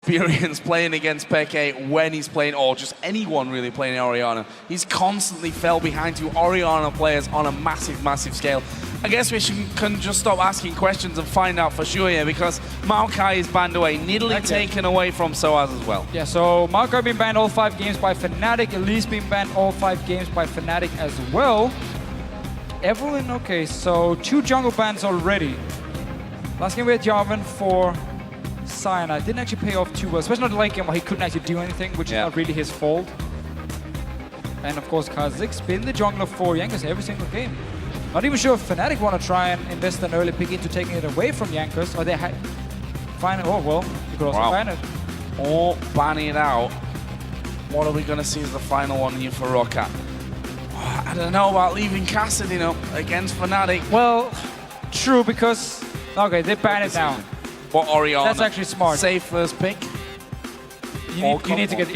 experience playing against Peke when he's playing, or just anyone really playing Orianna. He's constantly fell behind to Orianna players on a massive, massive scale. I guess we can just stop asking questions and find out for sure here, because Maokai is banned away, Nidalee taken away from SOAS as well. Yeah, so Maokai being banned all 5 games by Fnatic, Elise being banned all 5 games by Fnatic as well. Evelyn, okay, so 2 jungle bans already. Last game we had Jarvan for Cyanide. Didn't actually pay off too well, especially not the late game where he couldn't actually do anything, which is not really his fault. And of course, Kha'Zix's been the jungler for Jankos every single game. Not even sure if Fnatic want to try and invest an early pick into taking it away from Jankos, or they find it. Oh well, you could also ban it. Or ban it out. What are we going to see as the final one here for ROCCAT? I don't know about leaving Cassidy against Fnatic. Well, true, because okay, they ban it now. But Orianna, that's actually smart. Safe first pick. You need to get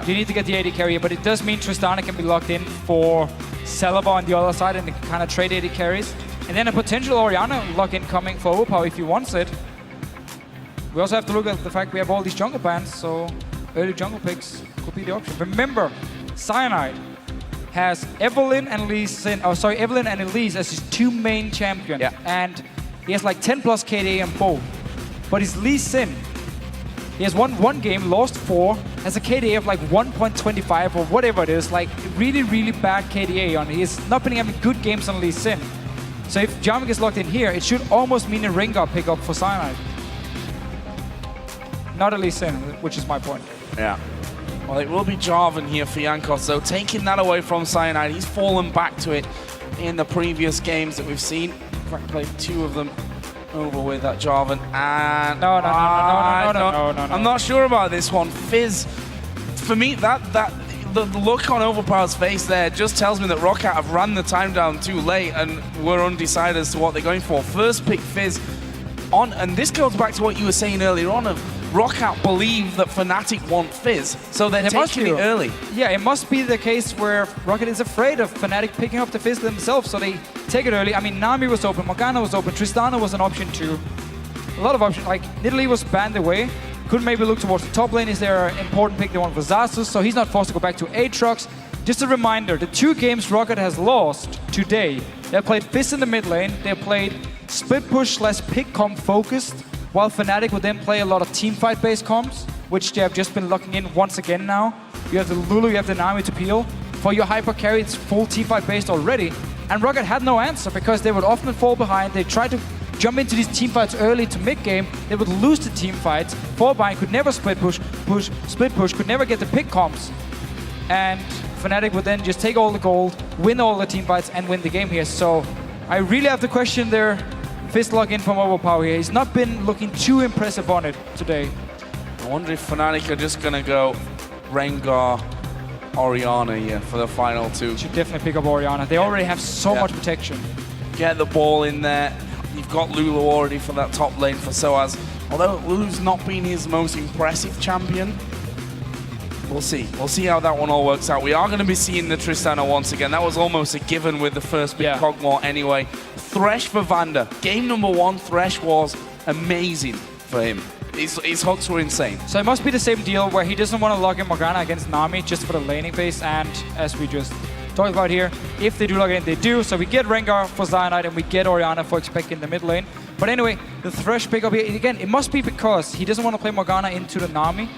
you need to get the AD carrier, but it does mean Tristana can be locked in for Celebar on the other side, and they can kind of trade AD carries. And then a potential Orianna lock-in coming for Overpower if he wants it. We also have to look at the fact we have all these jungle bans, so early jungle picks could be the option. Remember, Cyanide has Evelyn and Elise as his 2 main champions, and he has like 10 plus KDA on both. But his Lee Sin, he has won 1 game, lost 4, has a KDA of like 1.25 or whatever it is, like really, really bad KDA on it. He's not been having good games on Lee Sin. So if Jarvan gets locked in here, it should almost mean a Rengar pickup for Cyanide. Not a Lee Sin, which is my point. Yeah. Well, it will be Jarvan here for Jankos, so taking that away from Cyanide. He's fallen back to it in the previous games that we've seen. In fact, played 2 of them over with that Jarvan, and no. I'm not sure about this one. Fizz, for me, the look on Overpower's face there just tells me that ROCCAT have run the time down too late and were undecided as to what they're going for. First pick Fizz on, and this goes back to what you were saying earlier on of ROCCAT believe that Fnatic want Fizz, so they're taking it early. Yeah, it must be the case where ROCCAT is afraid of Fnatic picking up the Fizz themselves, so they take it early. I mean, Nami was open, Morgana was open, Tristana was an option too. A lot of options, like Nidalee was banned away. Could maybe look towards the top lane. Is there an important pick they want for Xaxus, so he's not forced to go back to Aatrox. Just a reminder, the 2 games ROCCAT has lost today, they played Fizz in the mid lane, they played split push / pick comp focused, while Fnatic would then play a lot of teamfight based comps, which they have just been locking in once again now. You have the Lulu, you have the Nami to peel. For your hyper carry, it's full teamfight based already. And ROCCAT had no answer because they would often fall behind. They tried to jump into these teamfights early to mid-game. They would lose the teamfights. Fall behind, could never split push, could never get the pick comps. And Fnatic would then just take all the gold, win all the teamfights, and win the game here. So I really have to question their Fizz login from Overpower here. He's not been looking too impressive on it today. I wonder if Fnatic are just going to go Rengar, Orianna here for the final 2. Should definitely pick up Orianna. They already have so much protection. Get the ball in there. You've got Lulu already for that top lane for SOAS. Although Lulu's not been his most impressive champion. We'll see. We'll see how that one all works out. We are going to be seeing the Tristana once again. That was almost a given with the first big Kog'Maw anyway. Thresh for Vander. Game number 1, Thresh was amazing for him. His hooks were insane. So it must be the same deal where he doesn't want to log in Morgana against Nami just for the laning phase, and as we just talked about here, if they do log in, they do. So we get Rengar for Cyanide and we get Orianna for Expect in the mid lane. But anyway, the Thresh pickup here, again, it must be because he doesn't want to play Morgana into the Nami,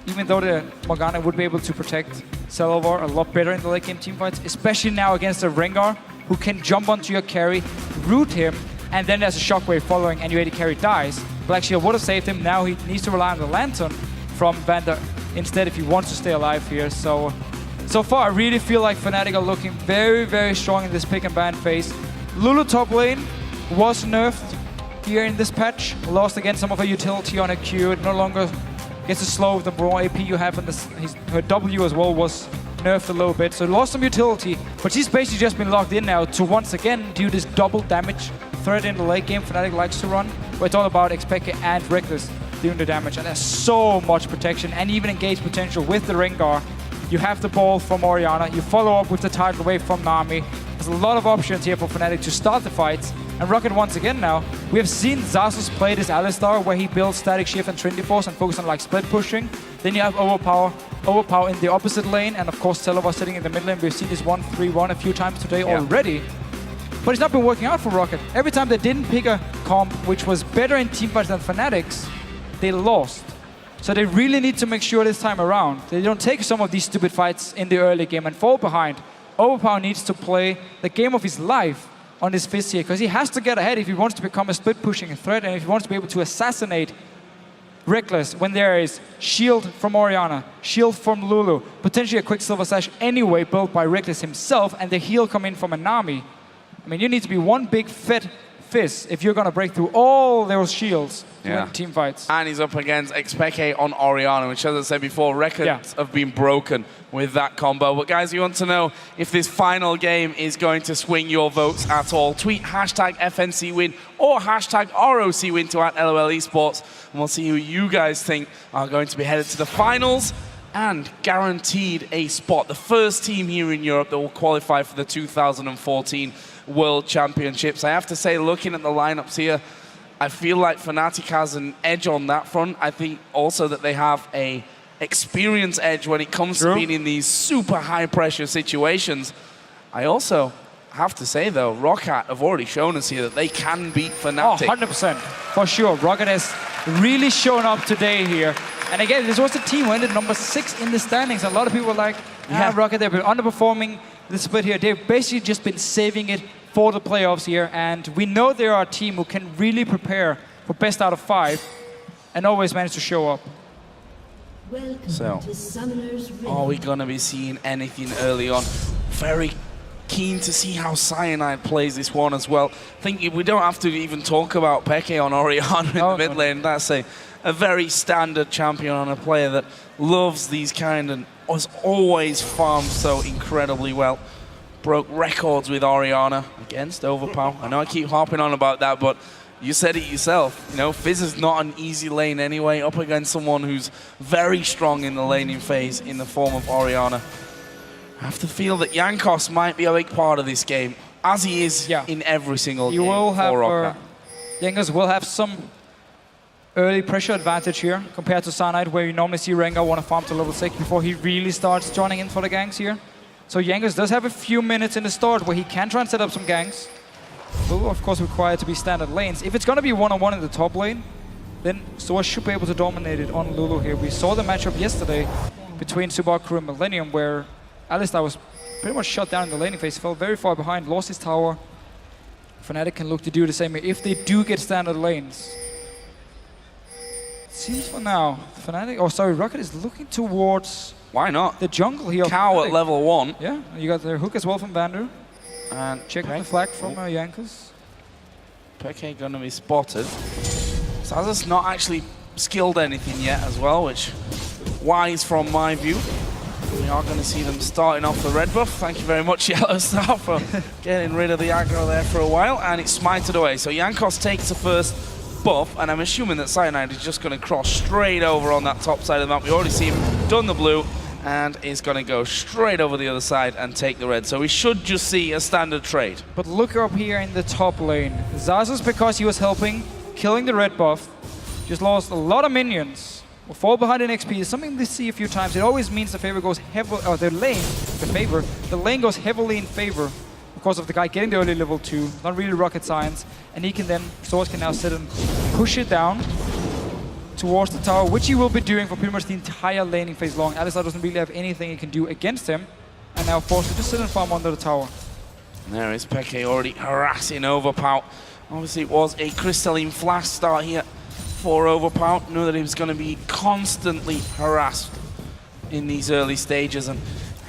even though the Morgana would be able to protect Celebar a lot better in the late game teamfights, especially now against a Rengar who can jump onto your carry, root him, and then there's a shockwave following and your AD carry dies. But actually, I would have saved him. Now he needs to rely on the Lantern from Vander instead if he wants to stay alive here. So far, I really feel like Fnatic are looking very, very strong in this pick and ban phase. Lulu top lane was nerfed here in this patch. Lost again some of her utility on her Q. It no longer gets to slow the raw AP you have, and her W as well was nerfed a little bit. So lost some utility, but she's basically just been locked in now to once again do this double damage threat in the late game Fnatic likes to run, where it's all about Expected and Reckless doing the damage, and there's so much protection and even engage potential with the Rengar. You have the ball from Orianna, you follow up with the tidal wave from Nami. There's a lot of options here for Fnatic to start the fights, And ROCCAT once again now, we have seen Xaxus play this Alistar where he builds static shift and Trinity Force and focus on like split pushing. Then you have Overpower in the opposite lane, and of course Televa sitting in the mid lane. We've seen this 1-3-1 a few times today already. But it's not been working out for ROCCAT. Every time they didn't pick a comp which was better in teamfights than Fnatic's, they lost. So they really need to make sure this time around they don't take some of these stupid fights in the early game and fall behind. Overpower needs to play the game of his life on this Fizz here, because he has to get ahead if he wants to become a split-pushing threat and if he wants to be able to assassinate Reckless when there is shield from Orianna, shield from Lulu, potentially a Quicksilver Slash anyway built by Reckless himself, and the heal come in from a Nami. I mean, you need to be one big fat Fizz if you're going to break through all those shields to win team fights. And he's up against Xpeke on Orianna, which, as I said before, records have been broken with that combo. But guys, you want to know if this final game is going to swing your votes at all. Tweet hashtag FNC win or hashtag ROC win to @LOL eSports, and we'll see who you guys think are going to be headed to the finals and guaranteed a spot. The first team here in Europe that will qualify for the 2014 World Championships. I have to say, looking at the lineups here, I feel like Fnatic has an edge on that front. I think also that they have a experience edge when it comes to being in these super high pressure situations. I also have to say though, ROCCAT have already shown us here that they can beat Fnatic. Oh, 100%, for sure. ROCCAT has really shown up today here. And again, this was the team who ended number 6 in the standings. A lot of people were like, ROCCAT, they've been underperforming the split here. They've basically just been saving it for the playoffs here. And we know they are a team who can really prepare for best out of 5 and always manage to show up. So, are we going to be seeing anything early on? Very keen to see how Cyanide plays this one as well. I think we don't have to even talk about Peke on Orianna in the mid lane. That's a very standard champion on a player that loves these kind and has always farmed so incredibly well. Broke records with Orianna against Overpower. I know I keep harping on about that, but you said it yourself. You know, Fizz is not an easy lane anyway, up against someone who's very strong in the laning phase in the form of Orianna. I have to feel that Jankos might be a big part of this game, as he is in every single game for ROCCAT. Jankos will have some early pressure advantage here compared to Cyanide, where you normally see Rengar want to farm to level 6 before he really starts joining in for the ganks here. So Jankos does have a few minutes in the start where he can try and set up some ganks. Will of course require to be standard lanes. If it's going to be one-on-one in the top lane, then Soa should be able to dominate it on Lulu here. We saw the matchup yesterday between Subaru and Millennium, where Alistar was pretty much shut down in the laning phase, fell very far behind, lost his tower. Fnatic can look to do the same here if they do get standard lanes. It seems for now, ROCCAT is looking towards the jungle here. Cow at level 1. Yeah, you got the hook as well from Vandu. And check the flag from Jankos. Peke gonna be spotted. Xaxus not actually skilled anything yet as well, which wise from my view. We are going to see them starting off the red buff. Thank you very much, Yellow Star, for getting rid of the aggro there for a while, and it's smited away. So Jankos takes the first buff, and I'm assuming that Cyanide is just going to cross straight over on that top side of the map. We already see him done the blue, and is going to go straight over the other side and take the red. So we should just see a standard trade. But look up here in the top lane. Xaxus, because he was helping, killing the red buff, just lost a lot of minions. Will fall behind in XP. It's something we see a few times. It always means the favor goes heavily, or the lane goes heavily in favor because of the guy getting the early level 2. Not really rocket science. And he can then, Source can now sit and push it down towards the tower, which he will be doing for pretty much the entire laning phase long. Alistar doesn't really have anything he can do against him, and now forced to just sit and farm under the tower. And there is Peke already harassing Overpower. Obviously, it was a crystalline flash start here for Overpower. Knew that he was going to be constantly harassed in these early stages, and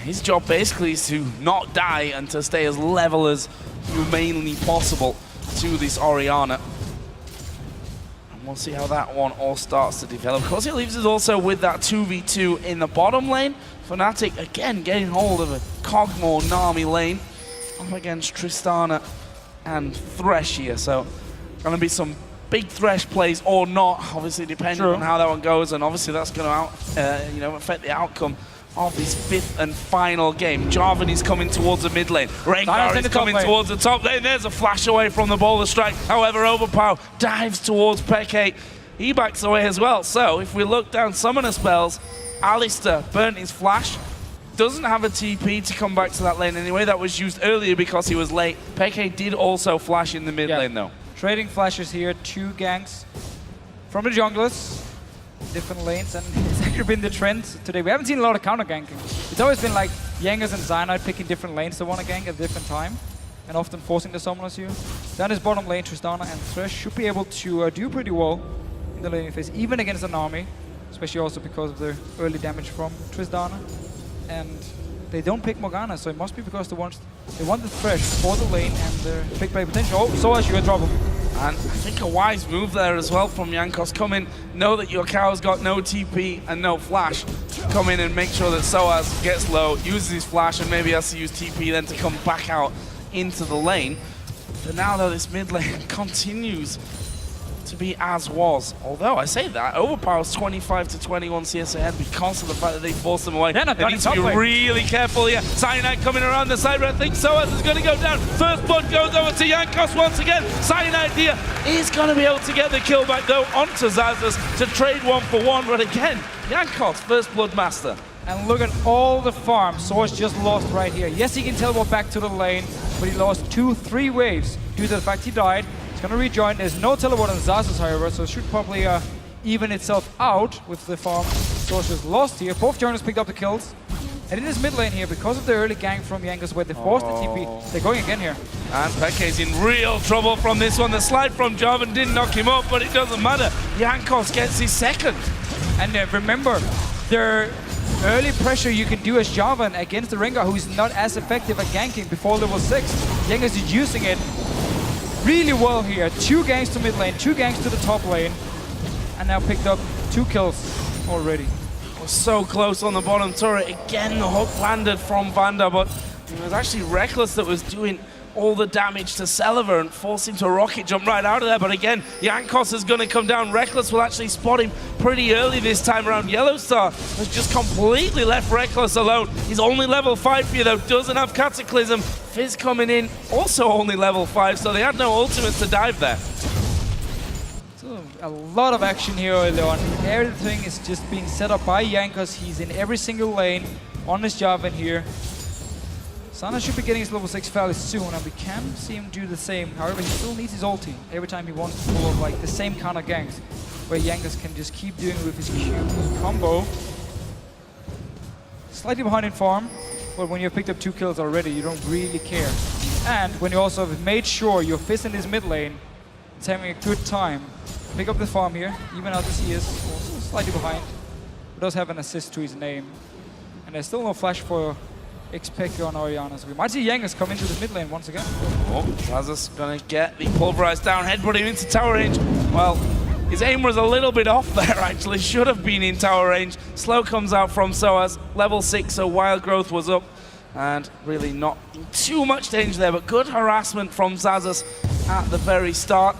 his job basically is to not die and to stay as level as humanly possible to this Orianna. We'll see how that one all starts to develop. Of course, it leaves us also with that 2v2 in the bottom lane. Fnatic, again, getting hold of a Kog'Maw Nami lane up against Tristana and Thresh here. So, going to be some big Thresh plays or not, obviously, depending on how that one goes. And obviously, that's going to affect the outcome of his 5th and final game. Jarvan is coming towards the mid lane. Rengar is coming towards the top lane. There's a flash away from the boulder strike. However, Overpower dives towards Peke. He backs away as well. So if we look down summoner spells, Alistar burnt his flash. Doesn't have a TP to come back to that lane anyway. That was used earlier because he was late. Peke did also flash in the mid lane though. Trading flashes here, 2 ganks from the junglers, different lanes, and it's actually been the trend today. We haven't seen a lot of counter ganking. It's always been like Jankos and Cyanide picking different lanes to want to gank at a different time, and often forcing the summoners here. Down his bottom lane, Tristana and Thresh should be able to do pretty well in the laning phase, even against an army, especially also because of the early damage from Tristana. And they don't pick Morgana, so it must be because they want the Thresh for the lane and the big play potential. Oh, Soaz, you're in trouble. And I think a wise move there as well from Jankos. Come in, know that your cow's got no TP and no flash. Come in and make sure that Soaz gets low, uses his flash, and maybe has to use TP then to come back out into the lane. But now though, this mid lane continues to be as was. Although I say that, Overpower's 25 to 21 CS ahead because of the fact that they forced them away. They need to be really careful here. Cyanide coming around the side, but I think Soaz is going to go down. First blood goes over to Jankos once again. Cyanide here is going to be able to get the kill back though onto Xaxus to trade 1-for-1. But again, Jankos, first blood master. And look at all the farm Soaz just lost right here. Yes, he can teleport back to the lane, but he lost 2-3 waves due to the fact he died. Gonna rejoin. There's no teleport on Xaxus, however, so it should probably even itself out with the farm Soaz just lost here. Both junglers picked up the kills. And in this mid lane here, because of the early gank from Jankos where they forced the TP, they're going again here. And Peke's in real trouble from this one. The slide from Jarvan didn't knock him up, but it doesn't matter. Jankos gets his second. And remember, their early pressure you can do as Jarvan against the Rengar, who's not as effective at ganking before level 6. Jankos is using it really well here. 2 ganks to mid lane, 2 ganks to the top lane, and now picked up 2 kills already. Was so close on the bottom turret. Again, the hook landed from Vanda, but it was actually Reckless that was doing all the damage to Celiver and forced him to rocket jump right out of there. But again, Jankos is going to come down. Reckless will actually spot him pretty early this time around. Yellowstar has just completely left Reckless alone. He's only level 5 here though, doesn't have Cataclysm. Fizz coming in, also only level 5, so they had no ultimates to dive there. So a lot of action here early on. Everything is just being set up by Jankos. He's in every single lane on his Jarvan here. Sana should be getting his level 6 fairly soon, and we can see him do the same. However, he still needs his ulti every time he wants to pull up like the same kind of ganks, where Jankos can just keep doing it with his Q combo. Slightly behind in farm, but when you've picked up 2 kills already, you don't really care. And when you also have made sure your Fizz in his mid lane is having a good time, pick up the farm here, even out the CS, also slightly behind. He does have an assist to his name. And there's still no flash for Xpeke on Orianna, so we might see Jankos come into the mid lane once again. Oh, Xaxus gonna get the pulverized down, headbutt him into tower range. Well, his aim was a little bit off there actually, should have been in tower range. Slow comes out from Soaz, level 6, so Wild Growth was up. And really not in too much danger there, but good harassment from Xaxus at the very start.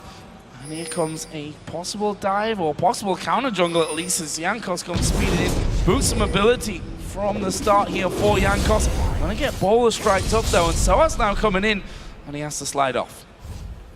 And here comes a possible dive, or possible counter jungle at least, as Jankos comes speeding in. Boost some ability from the start here for Jankos. Gonna get Boulder striked up though, and Soaz now coming in, and he has to slide off.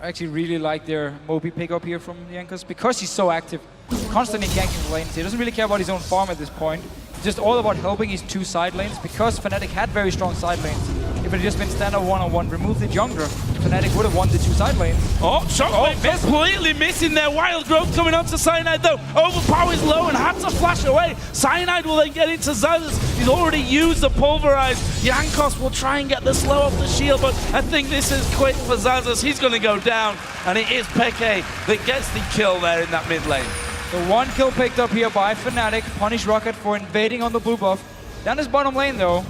I actually really like their Moby pickup here from Jankos because he's so active, constantly ganking the lanes. He doesn't really care about his own farm at this point. It's just all about helping his 2 side lanes because Fnatic had very strong side lanes. If it had just been standard 1-on-1, remove the jungler, Fnatic would have won the 2 side lanes. Oh, Shockwave completely missing their Wild Growth coming up to Cyanide though. Overpower is low and had to flash away. Cyanide will then get into Xaxus. He's already used the pulverize. Jankos will try and get the slow off the shield, but I think this is quick for Xaxus. He's going to go down, and it is Peke that gets the kill there in that mid lane. The 1 kill picked up here by Fnatic, punish ROCCAT for invading on the blue buff. Down his bottom lane though,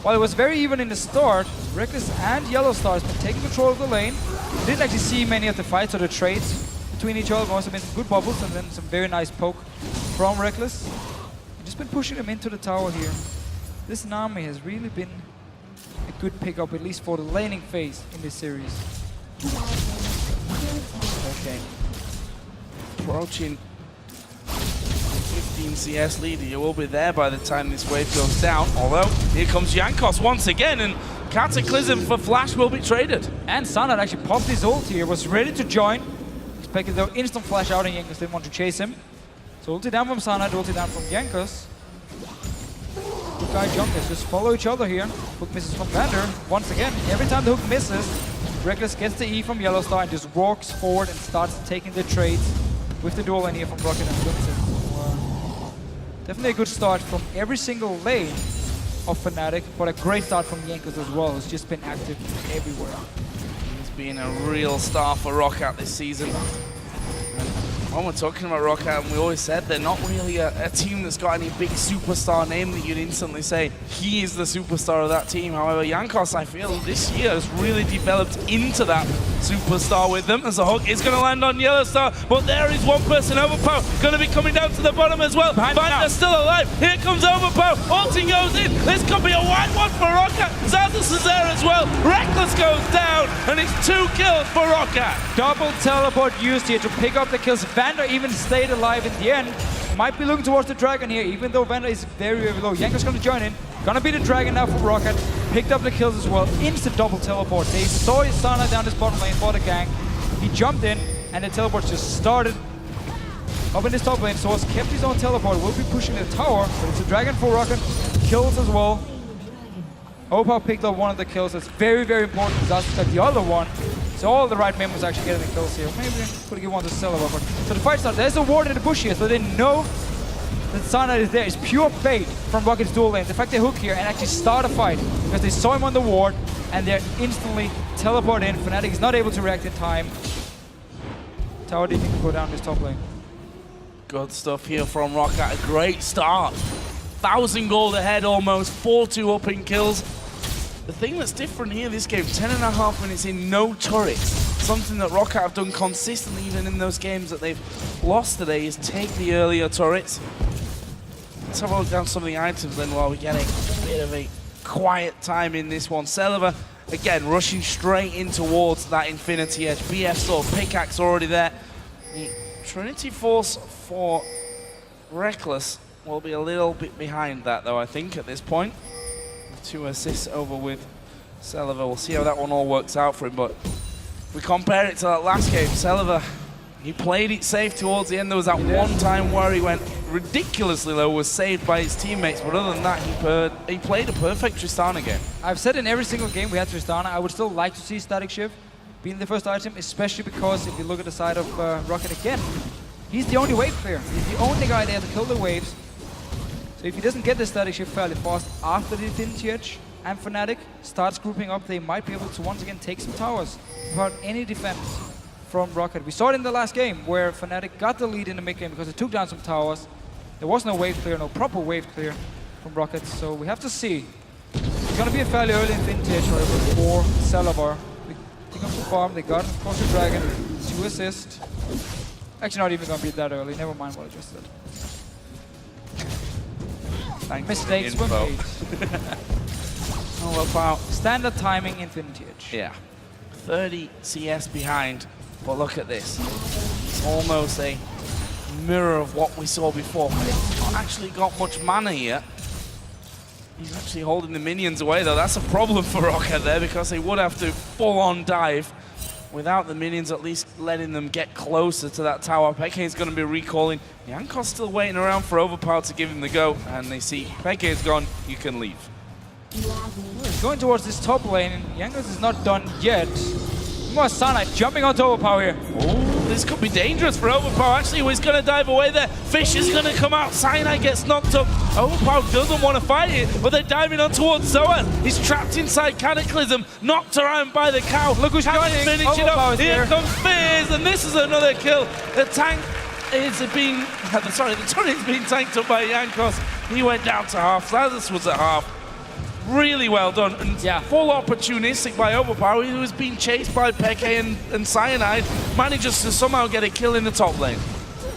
while it was very even in the start, Reckless and Yellowstar has been taking control of the lane. We didn't actually see many of the fights or the trades between each other. Must have been some good bubbles and then some very nice poke from Reckless. We've just been pushing them into the tower here. This Nami has really been a good pickup, at least for the laning phase in this series. Okay. Approaching 15 CS lead. He will be there by the time this wave goes down. Although, here comes Jankos once again, and Cataclysm for Flash will be traded. And Sanad actually popped his ult here, was ready to join. Expected though instant flash out, and Jankos didn't want to chase him. So ulti down from Sanad, ulti down from Jankos. Good guy Jankos just follow each other here. Hook misses from Vander. Once again, every time the hook misses, Reckless gets the E from Yellowstar and just walks forward and starts taking the trades with the dual lane here from ROCCAT and Fnatic. Definitely a good start from every single lane of Fnatic, but a great start from Jankos as well, who's just been active everywhere. He's been a real star for ROCCAT this season. When we're talking about ROCCAT, and we always said they're not really a team that's got any big superstar name that you'd instantly say he is the superstar of that team. However, Jankos, I feel, this year has really developed into that superstar with them, as the hook is going to land on Yellowstar, but there is one person, Overpower, going to be coming down to the bottom as well. Vander's still alive. Here comes Overpower. Ulti goes in. This could be a wide one for ROCCAT. Zazas is there as well. Reckless goes down, and it's 2 kills for ROCCAT. Double teleport used here to pick up the kills. Vander even stayed alive in the end. Might be looking towards the dragon here, even though Vander is very, very low. Jankos going to join in. Gonna be the dragon now for ROCCAT. Picked up the kills as well. Instant double teleport. They saw his Sana down this bottom lane for the gank. He jumped in, and the teleport just started up in this top lane. Source kept his own teleport. Will be pushing the tower, but it's a dragon for ROCCAT. Kills as well. Opal picked up one of the kills. That's very, very important. Zaz got the other one. So all the right members actually getting the kills here. Maybe could give one to Silver. So the fight starts. There's a ward in the bush here, so they know that Sana is there. It's pure bait from ROCCAT's dual lane. The fact they hook here and actually start a fight because they saw him on the ward and they're instantly teleport in. Fnatic is not able to react in time. Tower didn't even go down this top lane. Good stuff here from ROCCAT. A great start. 1,000 gold ahead almost. 4-2 up in kills. The thing that's different here this game, 10.5 minutes in, no turrets. Something that ROCCAT have done consistently even in those games that they've lost today is take the earlier turrets. Let's have a look down some of the items then while we get a bit of a quiet time in this one. Celiva, again, rushing straight in towards that Infinity Edge. BF Sword, pickaxe already there. The Trinity Force for Reckless will be a little bit behind that though, I think, at this point. 2 assists over with Celiva. We'll see how that one all works out for him, but if we compare it to that last game, Celiva, he played it safe towards the end. There was that one time where he went ridiculously low, was saved by his teammates, but other than that, he played a perfect Tristana game. I've said in every single game we had Tristana, I would still like to see Static Shift being the first item, especially because if you look at the side of ROCCAT again, he's the only wave clear. He's the only guy there to kill the waves. So if he doesn't get the Static Shift fairly fast after the Infinity Edge and Fnatic starts grouping up, they might be able to once again take some towers without any defense from ROCCAT. We saw it in the last game where Fnatic got the lead in the mid game because they took down some towers. There was no wave clear, no proper wave clear from ROCCAT, so we have to see. It's going to be a fairly early Infinity Edge for Celiva. They pick up the farm, they got, of course, the dragon, 2 assists. Actually, not even going to be that early, never mind what I just said. Mistakes were made. Oh, about standard timing Infinity Edge. Yeah. 30 CS behind, but look at this. It's almost a mirror of what we saw before. It's not actually got much mana yet. He's actually holding the minions away though. That's a problem for ROCCAT there because they would have to full-on dive without the minions at least letting them get closer to that tower. Peke is going to be recalling. Jankos still waiting around for Overpower to give him the go, and they see Peke is gone, you can leave. He's going towards this top lane, and Jankos is not done yet. More Sana jumping onto Overpower here. Oh, this could be dangerous for Overpower. Actually, he's going to dive away there. Fish is going to come out. Cyanide gets knocked up. Overpower doesn't want to fight it, but they're diving on towards Zoan. He's trapped inside Cataclysm, knocked around by the cow. Look who's joining. Finish it up. Here comes Fizz, and this is another kill. The tank is being, sorry, the turret's being tanked up by Jankos. He went down to half. Lazarus was at half. Really well done, and full opportunistic by Overpower, who was being chased by Peke and Cyanide, manages to somehow get a kill in the top lane.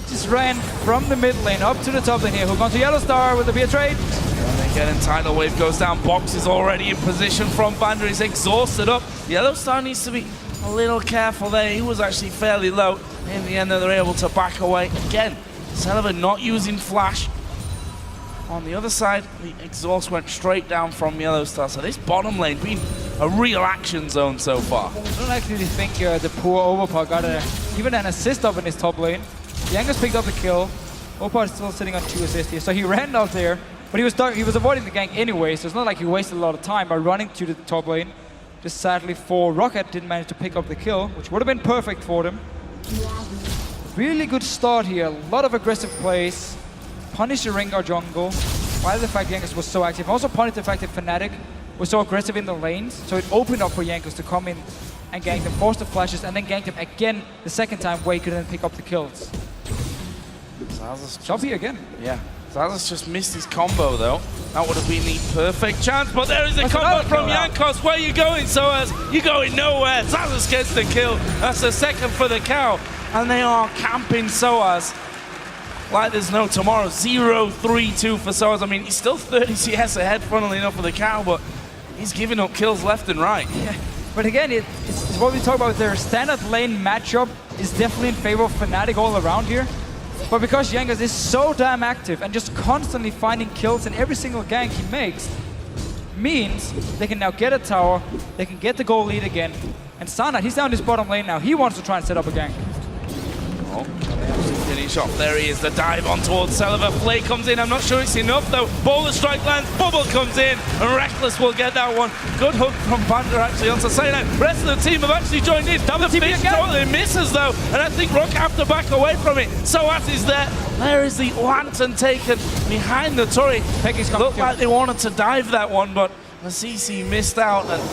Just ran from the mid lane up to the top lane here. Hook onto Yellowstar with the beer trade. And again, Tidal Wave goes down. Box is already in position from Vander. He's exhausted up. Yellowstar needs to be a little careful there. He was actually fairly low. In the end, they're able to back away. Again, Celeber not using flash. On the other side, the exhaust went straight down from Yellowstar. So this bottom lane been a real action zone so far. I don't actually think the poor Overpower got even an assist up in his top lane. Jankos picked up the kill. Overpower is still sitting on 2 assists here. So he ran out there, but he was avoiding the gank anyway. So it's not like he wasted a lot of time by running to the top lane. Just sadly for ROCCAT, didn't manage to pick up the kill, which would have been perfect for them. Really good start here. A lot of aggressive plays. Punish the Rengar jungle, while the fact Jankos was so active. Also punish the fact that Fnatic was so aggressive in the lanes, so it opened up for Jankos to come in and gank them, force the flashes, and then gank them again the second time where he could then pick up the kills. Choppy again. Yeah, Zazas just missed his combo though. That would have been the perfect chance, but there is a combo from Jankos. Where are you going, Soaz? You're going nowhere. Zazas gets the kill. That's the second for the cow. And they are camping Soaz like there's no tomorrow. 0-3-2 for Soaz. I mean, he's still 30 CS ahead, funnily enough, for the cow, but he's giving up kills left and right. Yeah. But again, it's what we talk about. Their standard lane matchup is definitely in favor of Fnatic all around here. But because Jankos is so damn active and just constantly finding kills in every single gank he makes, means they can now get a tower, they can get the goal lead again. And Sana, he's down this bottom lane now. He wants to try and set up a gank. Oh, finish off. There he is, the dive on towards Celeber. Flay comes in. I'm not sure it's enough though. Boulder strike lands, Bubble comes in, and Reckless will get that one. Good hook from Vander actually onto Cyanide. Rest of the team have actually joined in. The fish totally misses though, and I think ROC have to back away from it. Soaz is there. There is the lantern taken behind the turret. Looked like they wanted to dive that one, but the CC missed out. And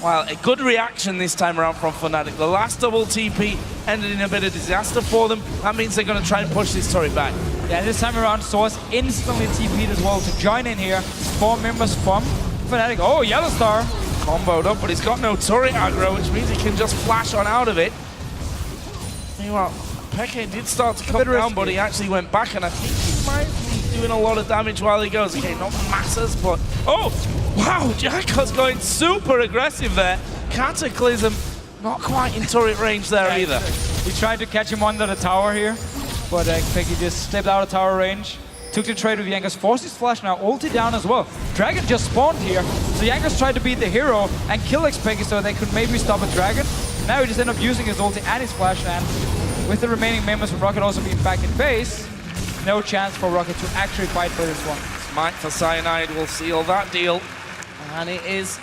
well, a good reaction this time around from Fnatic. The last double TP ended in a bit of disaster for them. That means they're going to try and push this turret back. Yeah, this time around, Soaz instantly TP'd as well to join in here. 4 members from Fnatic. Oh, Yellowstar. Comboed up, but he's got no turret aggro, which means he can just flash on out of it. Meanwhile, Peke did start to come down, but he actually went back, and I think he might be doing a lot of damage while he goes. Okay, not masses, but... Oh! Wow, Jankos going super aggressive there. Cataclysm, not quite in turret range there either. He tried to catch him under the tower here, but Peke just stepped out of tower range. Took the trade with Jankos, forced his flash now, ulted down as well. Dragon just spawned here, so Jankos tried to beat the hero and kill Peke so they could maybe stop a dragon. Now he just ended up using his ulti and his flash, and with the remaining members from ROCCAT also being back in base, no chance for ROCCAT to actually fight for this one. Smite for Cyanide will seal that deal. And it is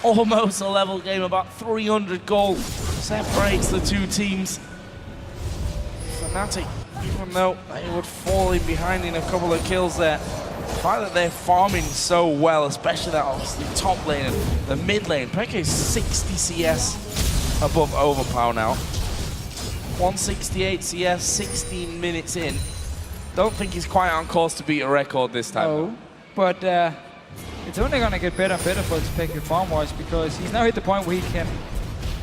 almost a level game, about 300 gold separates the two teams. Fnatic, even though they would fall in behind in a couple of kills there, the fact that they're farming so well, especially that obviously top lane and the mid lane. Peke is 60 CS above Overpower now. 168 CS, 16 minutes in. Don't think he's quite on course to beat a record this time. No, but it's only going to get better and better for Peke farm-wise, because he's now hit the point where he can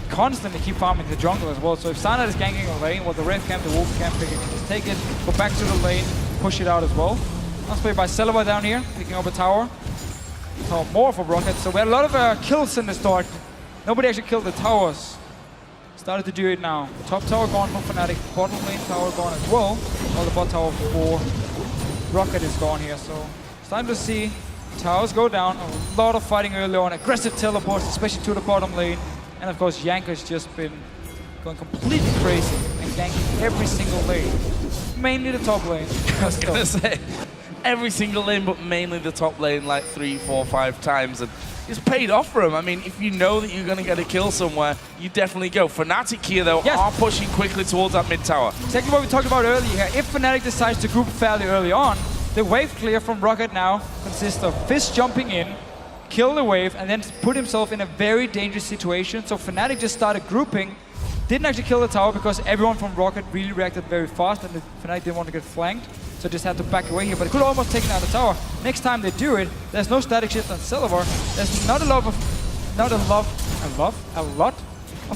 constantly keep farming the jungle as well. So if Sana is ganking a lane, well, the Red camp, the Wolf camp, Peke can just take it, go back to the lane, push it out as well. Nice play by Celeber down here, picking up a tower. So more for ROCCAT. So we had a lot of kills in the start. Nobody actually killed the towers. Started to do it now. Top tower gone from Fnatic, bottom lane tower gone as well. While the bot tower for ROCCAT is gone here. So it's time to see towers go down. A lot of fighting early on. Aggressive teleports, especially to the bottom lane. And of course, Jankos just been going completely crazy and ganking every single lane. Mainly the top lane. I was going to say, every single lane, but mainly the top lane like 3, 4, 5 times. And it's paid off for him. I mean, if you know that you're going to get a kill somewhere, you definitely go. Fnatic here, though, are pushing quickly towards that mid tower. Exactly what we talked about earlier here. If Fnatic decides to group fairly early on, the wave clear from ROCCAT now consists of Fizz jumping in, kill the wave, and then put himself in a very dangerous situation. So Fnatic just started grouping, didn't actually kill the tower because everyone from ROCCAT really reacted very fast, and Fnatic didn't want to get flanked. So just had to back away here, but it could almost taken out the tower. Next time they do it, there's no static shift on Celeber. There's not a lot of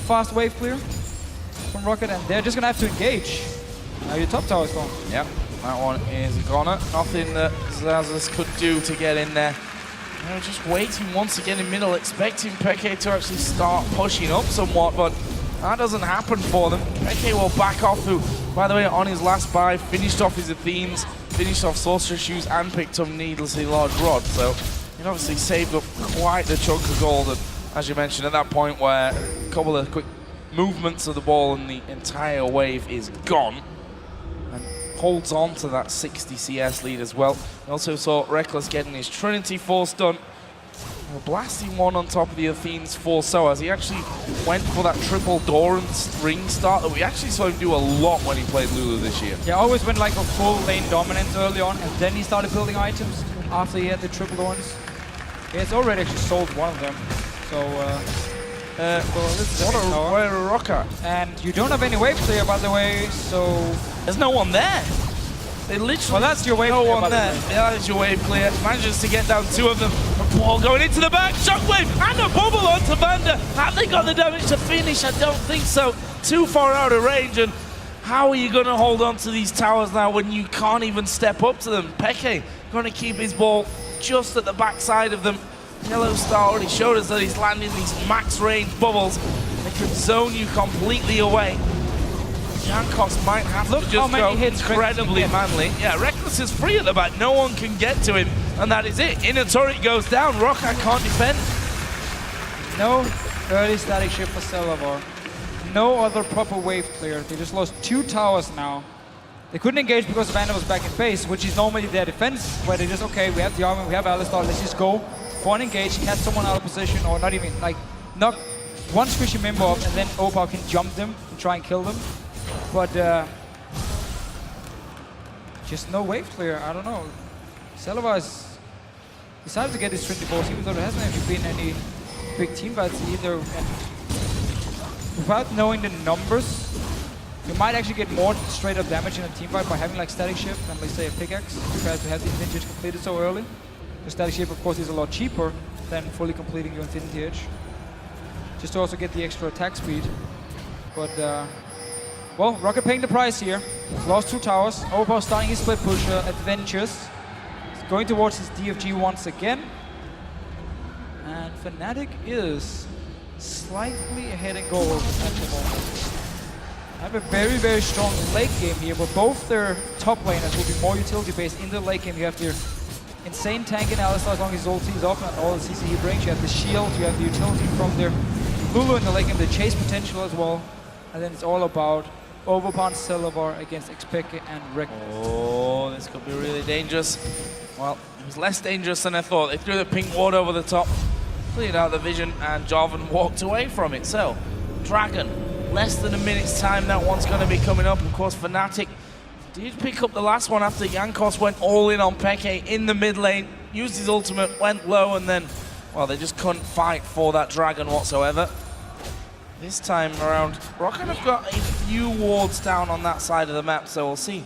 fast wave clear from ROCCAT, and they're just gonna have to engage. Now your top tower is gone. Yep, that one is a goner. Nothing that Zazas could do to get in there. They're just waiting once again in middle, expecting Peke to actually start pushing up somewhat, but that doesn't happen for them. Peke will back off through by the way, on his last buy, finished off his Athenes, finished off Sorcerer Shoes, and picked up needlessly large rod. So he obviously saved up quite the chunk of gold. And as you mentioned, at that point where a couple of quick movements of the ball and the entire wave is gone, and holds on to that 60 CS lead as well. We also saw Reckless getting his Trinity Force done. Blasting one on top of the Athenes for Soaz. He actually went for that triple door and ring start that we actually saw him do a lot when he played Lulu this year. Yeah, always went like a full lane dominance early on, and then he started building items after he had the triple dorns. He has already actually sold one of them. So, what a ROCCAT. And you don't have any wave clear, by the way, so... There's no one there. They literally... Well, that's your wave clear, one there. Yeah, that's your wave clear. Manages to get down two of them. A ball going into the back. Shockwave and a bubble onto Vander. Have they got the damage to finish? I don't think so. Too far out of range. And how are you going to hold on to these towers now when you can't even step up to them? Peke going to keep his ball just at the backside of them. Yellow Star already showed us that he's landing these max range bubbles. They could zone you completely away. Jankos might have to just go incredibly manly. Yeah, Reckless is free at the back. No one can get to him, and that is it. Inner turret goes down. ROCCAT can't defend. No early static shift for Celavar. No other proper wave clear. They just lost 2 towers now. They couldn't engage because Vander was back in base, which is normally their defense, where they just, okay, we have the army, we have Alistar, let's just go for an engage, catch someone out of position, or not even, like, knock one squishy member up, and then Opal can jump them and try and kill them. But just no wave clear. I don't know. Celavar has decided to get his Trinity Force, even though there hasn't actually been any big team fights either. And without knowing the numbers, you might actually get more straight up damage in a team fight by having like static shift and, let's say, a pickaxe, compared to have the vintage completed so early. The static shift, of course, is a lot cheaper than fully completing your Infinity Edge, just to also get the extra attack speed. But well, ROCCAT paying the price here. He's lost 2 towers. Overpower starting his split push adventures. He's going towards his DFG once again. And Fnatic is slightly ahead in gold at the moment. Have a very, very strong late game here, but both their top laners will be more utility based in the late game. You have your insane tank in Alistar as long as his ulti is up and all the CC he brings. You have the shield, you have the utility from their Lulu in the late game, the chase potential as well. And then it's all about Overpound Celavar against Xpeke and Reckless. Oh, this could be really dangerous. Well, it was less dangerous than I thought. They threw the pink ward over the top, cleared out the vision, and Jarvan walked away from it. So, Dragon, less than a minute's time, that one's going to be coming up. Of course, Fnatic did pick up the last one after Jankos went all in on Peke in the mid lane, used his ultimate, went low, and then, well, they just couldn't fight for that Dragon whatsoever. This time around, ROCCAT have got a few wards down on that side of the map, so we'll see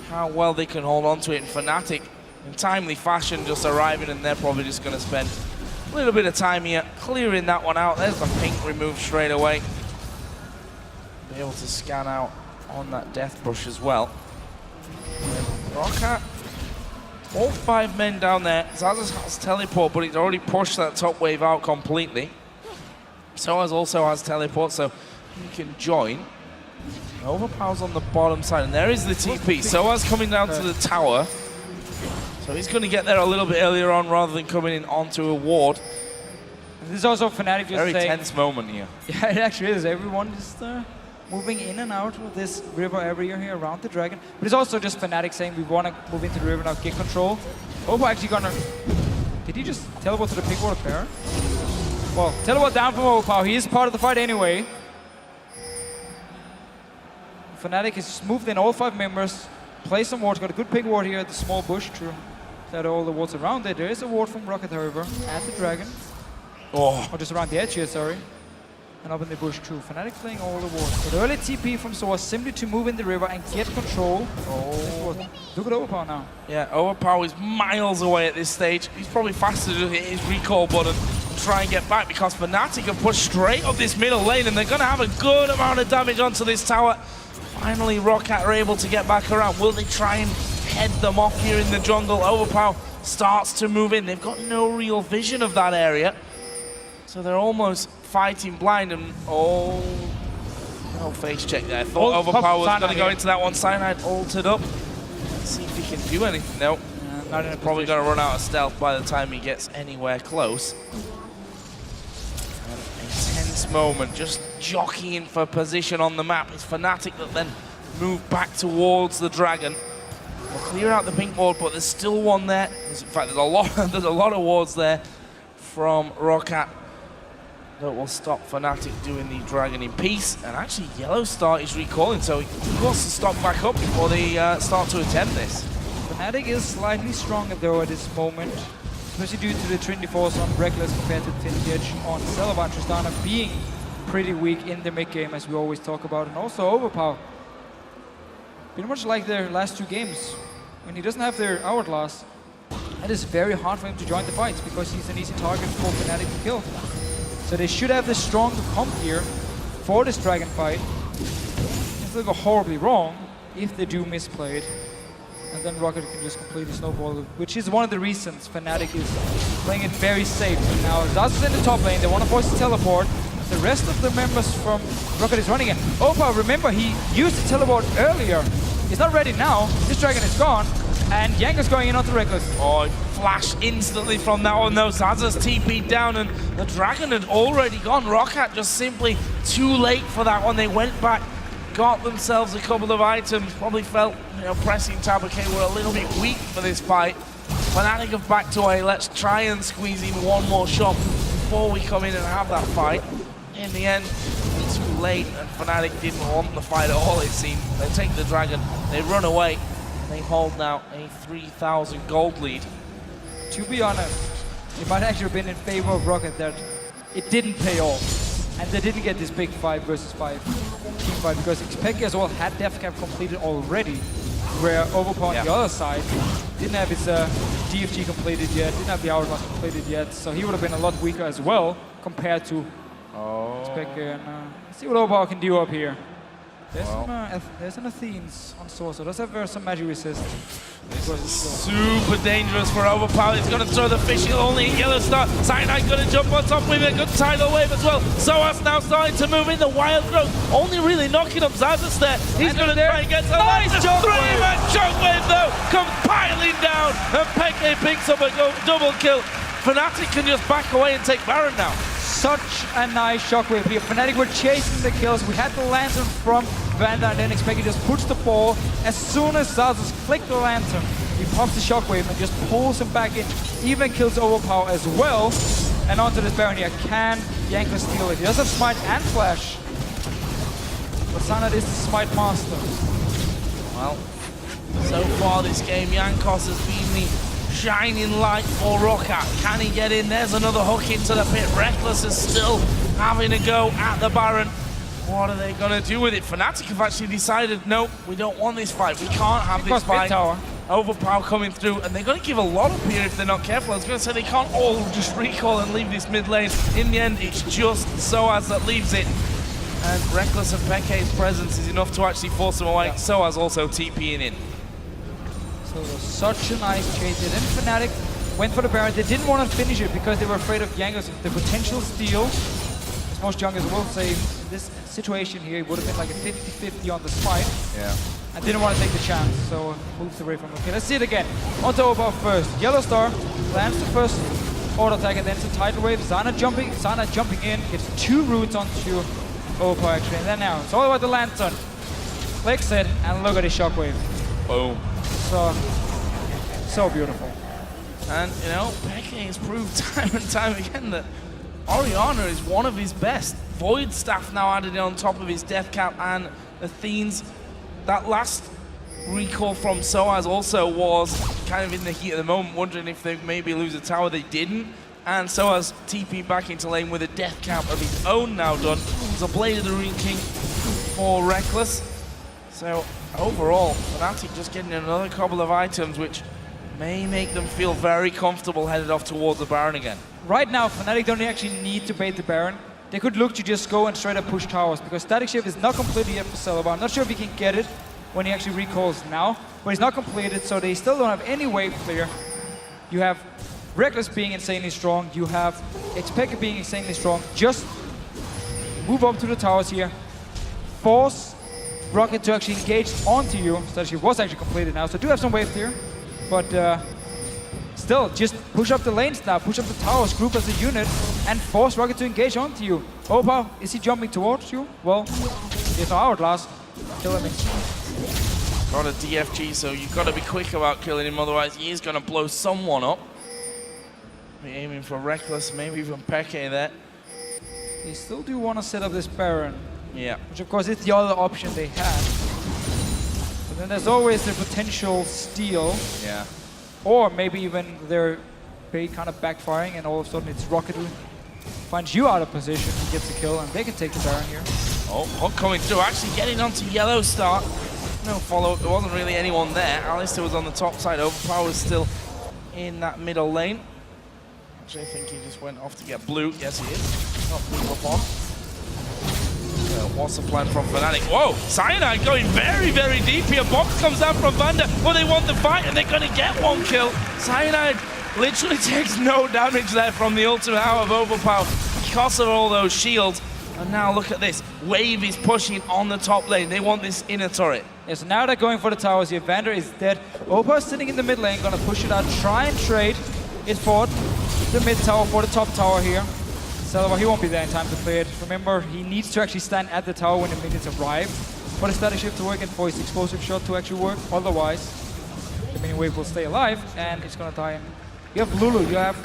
how well they can hold on to it. And Fnatic, in timely fashion, just arriving, and they're probably just going to spend a little bit of time here clearing that one out. There's the pink removed straight away. Be able to scan out on that death brush as well. ROCCAT, all 5 men down there. Zazas has teleport, but he's already pushed that top wave out completely. Soaz also has teleport, so he can join. Overpower's on the bottom side, and there is the TP. Soaz coming down to the tower. So he's going to get there a little bit earlier on rather than coming in onto a ward. This is also Fnatic just very saying... tense moment here. Yeah, it actually is. Everyone just moving in and out of this river area here around the dragon. But it's also just Fnatic saying we want to move into the river now, get control. Obo actually gonna... Did he just teleport to the pink ward pair? Well, teleport down from Overpower. He is part of the fight anyway. Fnatic has moved in all 5 members, placed some wards, got a good pink ward here at the small bush to clear all the wards around it. There is a ward from ROCCAT, however, at the dragon. Oh. Or just around the edge here, sorry. And up in the bush too. Fnatic playing all the wards. But early TP from Soaz simply to move in the river and get control. Oh. Look at Overpower now. Yeah, Overpower is miles away at this stage. He's probably faster to hit his recall button and try and get back, because Fnatic have pushed straight up this middle lane and they're going to have a good amount of damage onto this tower. Finally, ROCCAT are able to get back around. Will they try and head them off here in the jungle? Overpower starts to move in. They've got no real vision of that area. So they're almost fighting blind, and oh, No face check there. Thought Overpower was going to go into that one. Cyanide altered up. Let's see if he can do anything. Nope. Not in a Probably position. going to run out of stealth by the time he gets anywhere close. And a tense moment, just jockeying for position on the map. It's Fnatic that then move back towards the Dragon. We'll clear out the pink ward, but there's still one there. In fact, there's a lot of wards there from ROCCAT that will stop Fnatic doing the Dragon in peace. And actually, Yellow Star is recalling, so he wants to stop back up before they start to attempt this. Fnatic is slightly stronger though at this moment, especially due to the Trinity Force on Reckless compared to Thin on Celebat. Tristana being pretty weak in the mid game, as we always talk about, and also Overpower. Pretty much like their last two games. When he doesn't have their Hourglass, it is very hard for him to join the fights because he's an easy target for Fnatic to kill. So they should have the stronger comp here for this Dragon fight. If they go horribly wrong, if they do misplay it, and then ROCCAT can just completely snowball it, which is one of the reasons Fnatic is playing it very safe. Now, Zaz is in the top lane, they want to force the teleport. The rest of the members from ROCCAT is running it. Opa, remember, he used the teleport earlier. He's not ready now. This Dragon is gone, and Yanker's going in onto Reckless. Oh, flash instantly from that one though. Zaz's TP'd down, and the Dragon had already gone. ROCCAT just simply too late for that one. They went back, got themselves a couple of items, probably felt, pressing Tabake were a little bit weak for this fight. Fnatic have backed away. Let's try and squeeze in one more shot before we come in and have that fight. In the end, too late, and Fnatic didn't want the fight at all, it seemed. They take the Dragon, they run away, they hold now a 3,000 gold lead. To be honest, it might actually have been in favor of ROCCAT that it didn't pay off, and they didn't get this big 5 versus 5 team fight, because Xpeke as well had Death Cap completed already, where Overpower on the other side didn't have his DFG completed yet, didn't have the Hourglass completed yet, so he would have been a lot weaker as well compared to Xpeke. And let's see what Overpower can do up here. There's an Athene's on Sorcerer. Does have some magic resist. This is super dangerous for Overpower. He's going to throw the fish, he'll only hit Yellow Star. Cyanide going to jump on top with a good tidal wave as well. Soas now starting to move in the wild growth, only really knocking up Zazas there. He's going to try and get some nice three-man shockwave though, comes piling down, and Peke picks up a double kill. Fnatic can just back away and take Baron now. Such a nice shockwave here. Fnatic were chasing the kills. We had the lantern from Vanda, and then Xpeke just puts the ball. As soon as Zazas clicked the lantern, he pops the shockwave and just pulls him back in. Even kills Overpower as well. And onto this Baron here. Can Yanker steal it? He does have Smite and Flash. But Sanad is the Smite master. Well, so far this game, Jankos has been the shining light for ROCCAT. Can he get in? There's another hook into the pit. Reckless is still having a go at the Baron. What are they going to do with it? Fnatic have actually decided, no, we don't want this fight. We can't have this fight. Overpower coming through, and they're going to give a lot up here if they're not careful. I was going to say they can't all just recall and leave this mid lane. In the end, it's just Soaz that leaves it. And Reckless and Peke's presence is enough to actually force them away. Soaz also TPing in. So it was such a nice chase. Then Fnatic went for the Baron. They didn't want to finish it because they were afraid of Yanger's the potential steal. As most youngers will say, in this situation here, it would have been like a 50-50 on the Smite. Yeah. And didn't want to take the chance, so moved away from it. Okay, let's see it again. Onto Overpower first. Yellow Star lands the first auto attack, and then it's a tidal wave. Zana jumping in, gets 2 roots onto Overpower actually. And then now, it's all about the lantern. Flicks it, and look at the shockwave. Boom. So beautiful. And, Peke has proved time and time again that Orianna is one of his best. Void Staff now added on top of his Death Cap and Athene's. That last recall from Soaz also was kind of in the heat of the moment, wondering if they maybe lose a tower. They didn't. And Soaz TP back into lane with a Death Cap of his own now done. There's a Blade of the Rune King for Reckless. So overall, Fnatic just getting another couple of items which may make them feel very comfortable headed off towards the Baron again. Right now, Fnatic don't actually need to bait the Baron. They could look to just go and straight up push towers, because Static Shift is not completed yet for Celebat. I'm not sure if he can get it when he actually recalls now, but it's not completed, so they still don't have any wave clear. You have Reckless being insanely strong, you have Xpeke being insanely strong. Just move up to the towers here, force ROCCAT to actually engage onto you. So actually was actually completed now. So do have some wave here, but still, just push up the lanes now, push up the towers, group as a unit, and force ROCCAT to engage onto you. Opa, is he jumping towards you? Well, there's no hourglass. Kill him. Got a DFG, so you've got to be quick about killing him, otherwise he is going to blow someone up. Be aiming for Reckless, maybe even Peke there. They still do want to set up this Baron. Yeah. Which of course is the other option they have. But then there's always the potential steal. Yeah. Or maybe even they're kind of backfiring and all of a sudden it's ROCCAT who finds you out of position and gets the kill and they can take the Baron here. Oh, Hook coming through, actually getting onto yellow start. No follow-up, there wasn't really anyone there. Alistair was on the top side, Overpower was still in that middle lane. Actually, I think he just went off to get blue. Yes, he is. Got blue up on. What's the plan from Fnatic? Whoa, Cyanide going very, very deep here. Box comes out from Vander. Well, they want the fight and they're going to get one kill. Cyanide literally takes no damage there from the ultimate hour of Overpower because of all those shields. And now look at this. Wave is pushing on the top lane. They want this inner turret. Yeah, so now they're going for the towers here. Vander is dead. Opa is sitting in the mid lane, gonna push it out, try and trade it for the mid tower, for the top tower here. Selva, he won't be there in time to play it. Remember, he needs to actually stand at the tower when the minions arrive for the static shift to work and for his explosive shot to actually work. Otherwise, the minion wave will stay alive and it's gonna die. You have Lulu, you have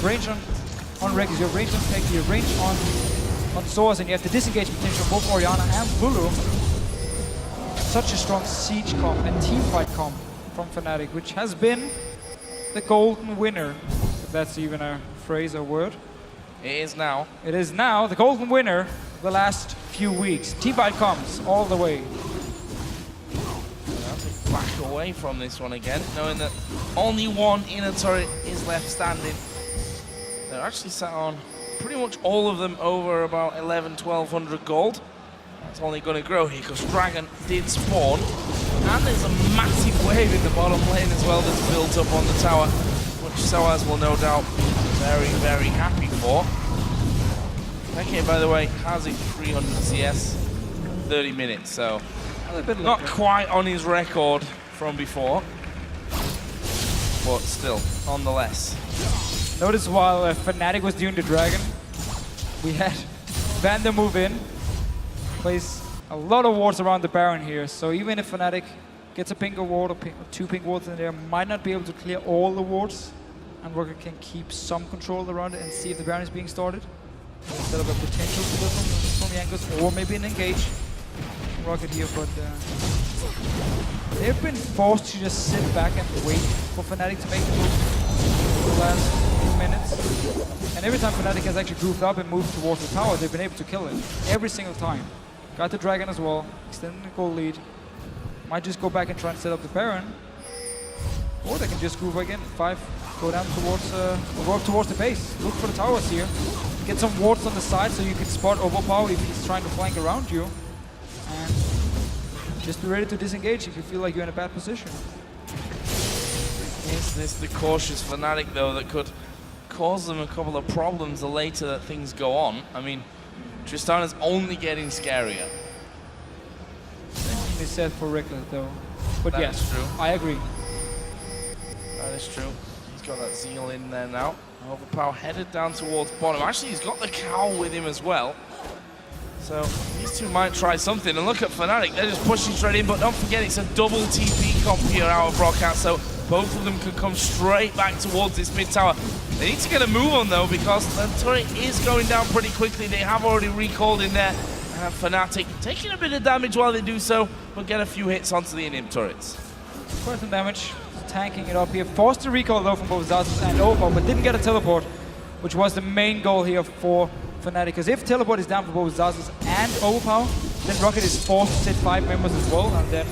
range on Rex, you have range on Peki, you have range on Source, and you have the disengage potential of both Orianna and Lulu. Such a strong siege comp and teamfight comp from Fnatic, which has been the golden winner, if that's even a phrase or word. It is now. It is now the golden winner the last few weeks. Teamfight comes all the way. Back away from this one again, knowing that only one inner turret is left standing. They're actually sat on pretty much all of them over about 1200 gold. That's only going to grow here because Dragon did spawn. And there's a massive wave in the bottom lane as well that's built up on the tower, which Soaz will no doubt be very, very happy for. Peke, by the way, has a 300 CS, 30 minutes, so not quite on his record from before, but still, nonetheless. Notice while Fnatic was doing the Dragon, we had Vander move in, place a lot of wards around the Baron here, so even if Fnatic gets a pink ward or two pink wards in there, might not be able to clear all the wards, and ROCCAT can keep some control around it and see if the Baron is being started. Instead of a potential to from the angles, or maybe an engage ROCCAT here, but they've been forced to just sit back and wait for Fnatic to make the move for the last few minutes. And every time Fnatic has actually grouped up and moved towards the tower, they've been able to kill it. Every single time. Got the Dragon as well, extending the gold lead. Might just go back and try and set up the Baron. Or they can just group again, 5, go down towards, work towards the base. Look for the towers here. Get some wards on the side so you can spot Overpower if he's trying to flank around you. And just be ready to disengage if you feel like you're in a bad position. Is this the cautious Fnatic though that could cause them a couple of problems the later that things go on? I mean, Tristana's only getting scarier. They said for Reckless though. But That yes, is true. I agree. That is true. He's got that Zeal in there now. Overpower headed down towards bottom. Actually, he's got the cowl with him as well. So these two might try something. And look at Fnatic, they're just pushing straight in, but don't forget it's a double TP comp here out of ROCCAT, so both of them can come straight back towards this mid tower. They need to get a move on though, because the turret is going down pretty quickly. They have already recalled in there. And Fnatic taking a bit of damage while they do so, but get a few hits onto the inhib turrets. Quite some damage, tanking it up here. Forced to recall though from both Zazus and Overpower, but didn't get a teleport, which was the main goal here for Fnatic. Because if teleport is down for both Zazus and Overpower, then ROCCAT is forced to sit 5 members as well, and then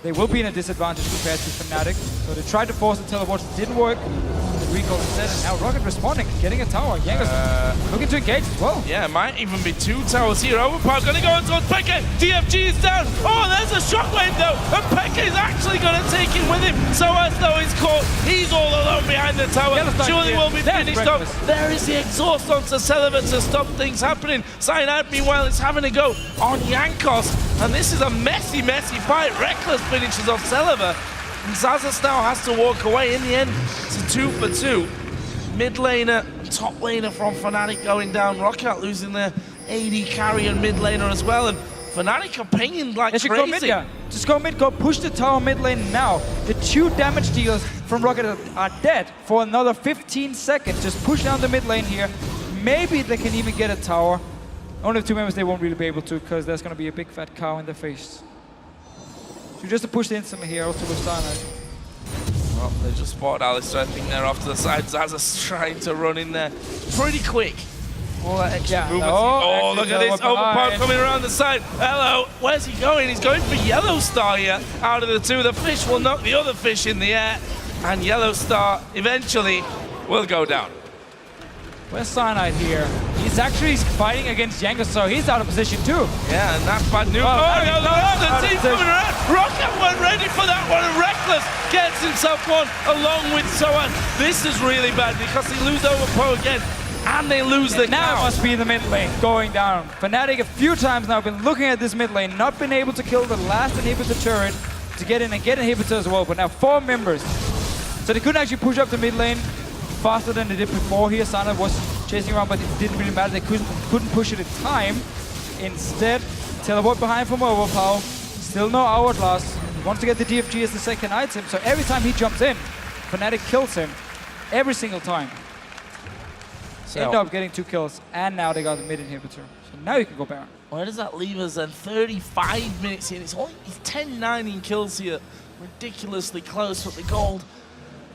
they will be in a disadvantage compared to Fnatic. So they tried to force the teleport, didn't work. The recall instead, and now ROCCAT responding, getting a tower. Yangas looking to engage as well. Yeah, it might even be 2 towers here. Overpower gonna go towards Peke. DFG is down. Oh, there's a shockwave though, and Peke is actually gonna take it with him. So as though he's caught, he's all alone behind the the tower. Yellowstar Surely here. won't be That's finished off. reckless. There is the exhaust onto Celeber to stop things happening. Cyanide, meanwhile, is having a go on Jankos. And this is a messy, messy fight. Reckless finishes off Celeber. And Zazas now has to walk away. In the end, it's a 2 for 2. Mid laner and top laner from Fnatic going down. ROCCAT losing their AD carry and mid laner as well. And Fnatic are pinging like They should crazy. go mid, yeah. Just go mid, go push the tower mid lane now. The 2 damage dealers from ROCCAT are dead for another 15 seconds. Just push down the mid lane here. Maybe they can even get a tower. Only if 2 members they won't really be able to, because there's going to be a big fat cow in their face. So just to push the instant here, also with Cyanide. Well, they just spotted Alistair. I think they're off to the side. Zazas trying to run in there pretty quick. All that extra movement. Oh, look at this overpower coming around the side. Hello, where's he going? He's going for Yellowstar here. Out of the 2, the fish will knock the other fish in the air. And Yellowstar eventually will go down. Where's Cyanide here? He's actually fighting against Jankos, so he's out of position too. Yeah, and that's bad news. Oh, no, the team coming around. ROCCAT weren't ready for that one, and Reckless gets himself one along with Soan. This is really bad because they lose overpower again, and they lose the Now cow. it must be the mid lane going down. Fnatic a few times now been looking at this mid lane, not been able to kill the last inhibitor turret to get in and get inhibitor as well, but now 4 members. So they couldn't actually push up the mid lane faster than they did before here. Sana was chasing around, but it didn't really matter. They couldn't push it in time. Instead, teleport behind from overpower. Still no hourglass. He wants to get the DFG as the second item, so every time he jumps in, Fnatic kills him. Every single time. So, End up getting 2 kills, and now they got the mid inhibitor. So now you can go Baron. where does that leave us then? 35 minutes in. It's only 10-9 in kills here. Ridiculously close, but the gold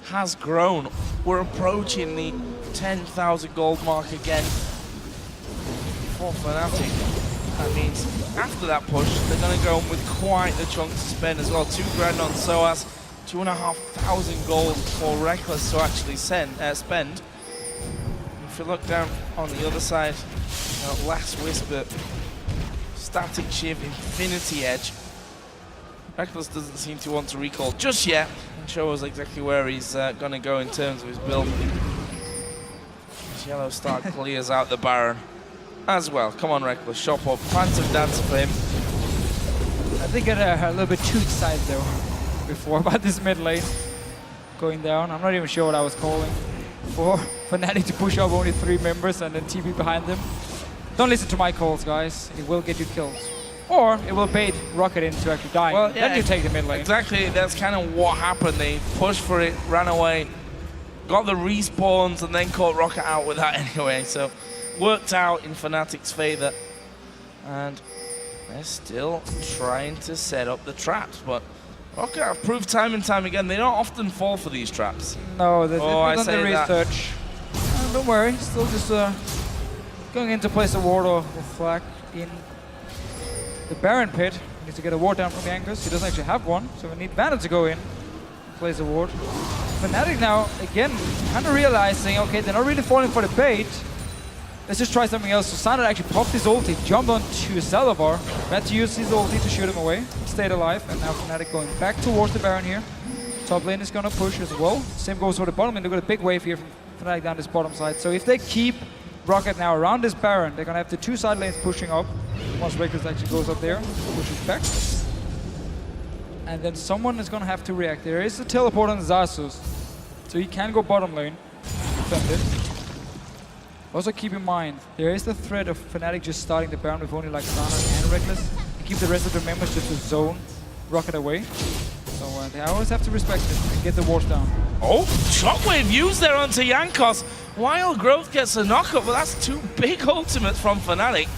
has grown. We're approaching the 10,000 gold mark again for Fnatic. That means after that push, they're going to go with quite the chunk to spend as well. 2 grand on SOAS, 2,500 gold for Reckless to actually spend. If you look down on the other side, Last Whisper, Static Shiv, Infinity Edge. Reckless doesn't seem to want to recall just yet and show us exactly where he's going to go in terms of his build. Yellowstar clears out the Baron as well. Come on, Reckless, shop up. Phantom Dancer for him. I think I got a little bit too excited though before about this mid lane going down. I'm not even sure what I was calling for Fnatic to push up only 3 members and then TP behind them. Don't listen to my calls, guys. It will get you kills. Or it will bait ROCCAT into actually dying. Well, yeah, then you take the mid lane. Exactly, that's kind of what happened. They pushed for it, ran away, got the respawns, and then caught ROCCAT out with that anyway. So worked out in Fnatic's favor. And they're still trying to set up the traps. But ROCCAT have proved time and time again, they don't often fall for these traps. No, they've I done the say that. research. Don't worry, still just going in to place a ward or flag in the Baron pit. Needs to get a ward down from Jankos. He doesn't actually have one, so we need Vanna to go in and place a ward. Fnatic now, again, kind of realizing, okay, they're not really falling for the bait. Let's just try something else. So Sana actually popped his ulti, jumped onto Celebar, had to use his ulti to shoot him away, stayed alive, and now Fnatic going back towards the Baron here. Top lane is gonna push as well. Same goes for the bottom lane. They've got a big wave here from Fnatic down this bottom side. So if they keep ROCCAT now around this Baron, they're gonna have the 2 side lanes pushing up. Once Reckless actually goes up there, pushes back. And then someone is gonna have to react. There is a teleport on Zasus, so he can go bottom lane, defend it. Also keep in mind, there is the threat of Fnatic just starting the Baron with only like Sana and Reckless. Keep the rest of the members just to zone ROCCAT away. So they always have to respect it and get the wards down. Oh, shockwave used there onto Jankos. Wild Growth gets a knockup, but that's 2 big ultimates from Fnatic.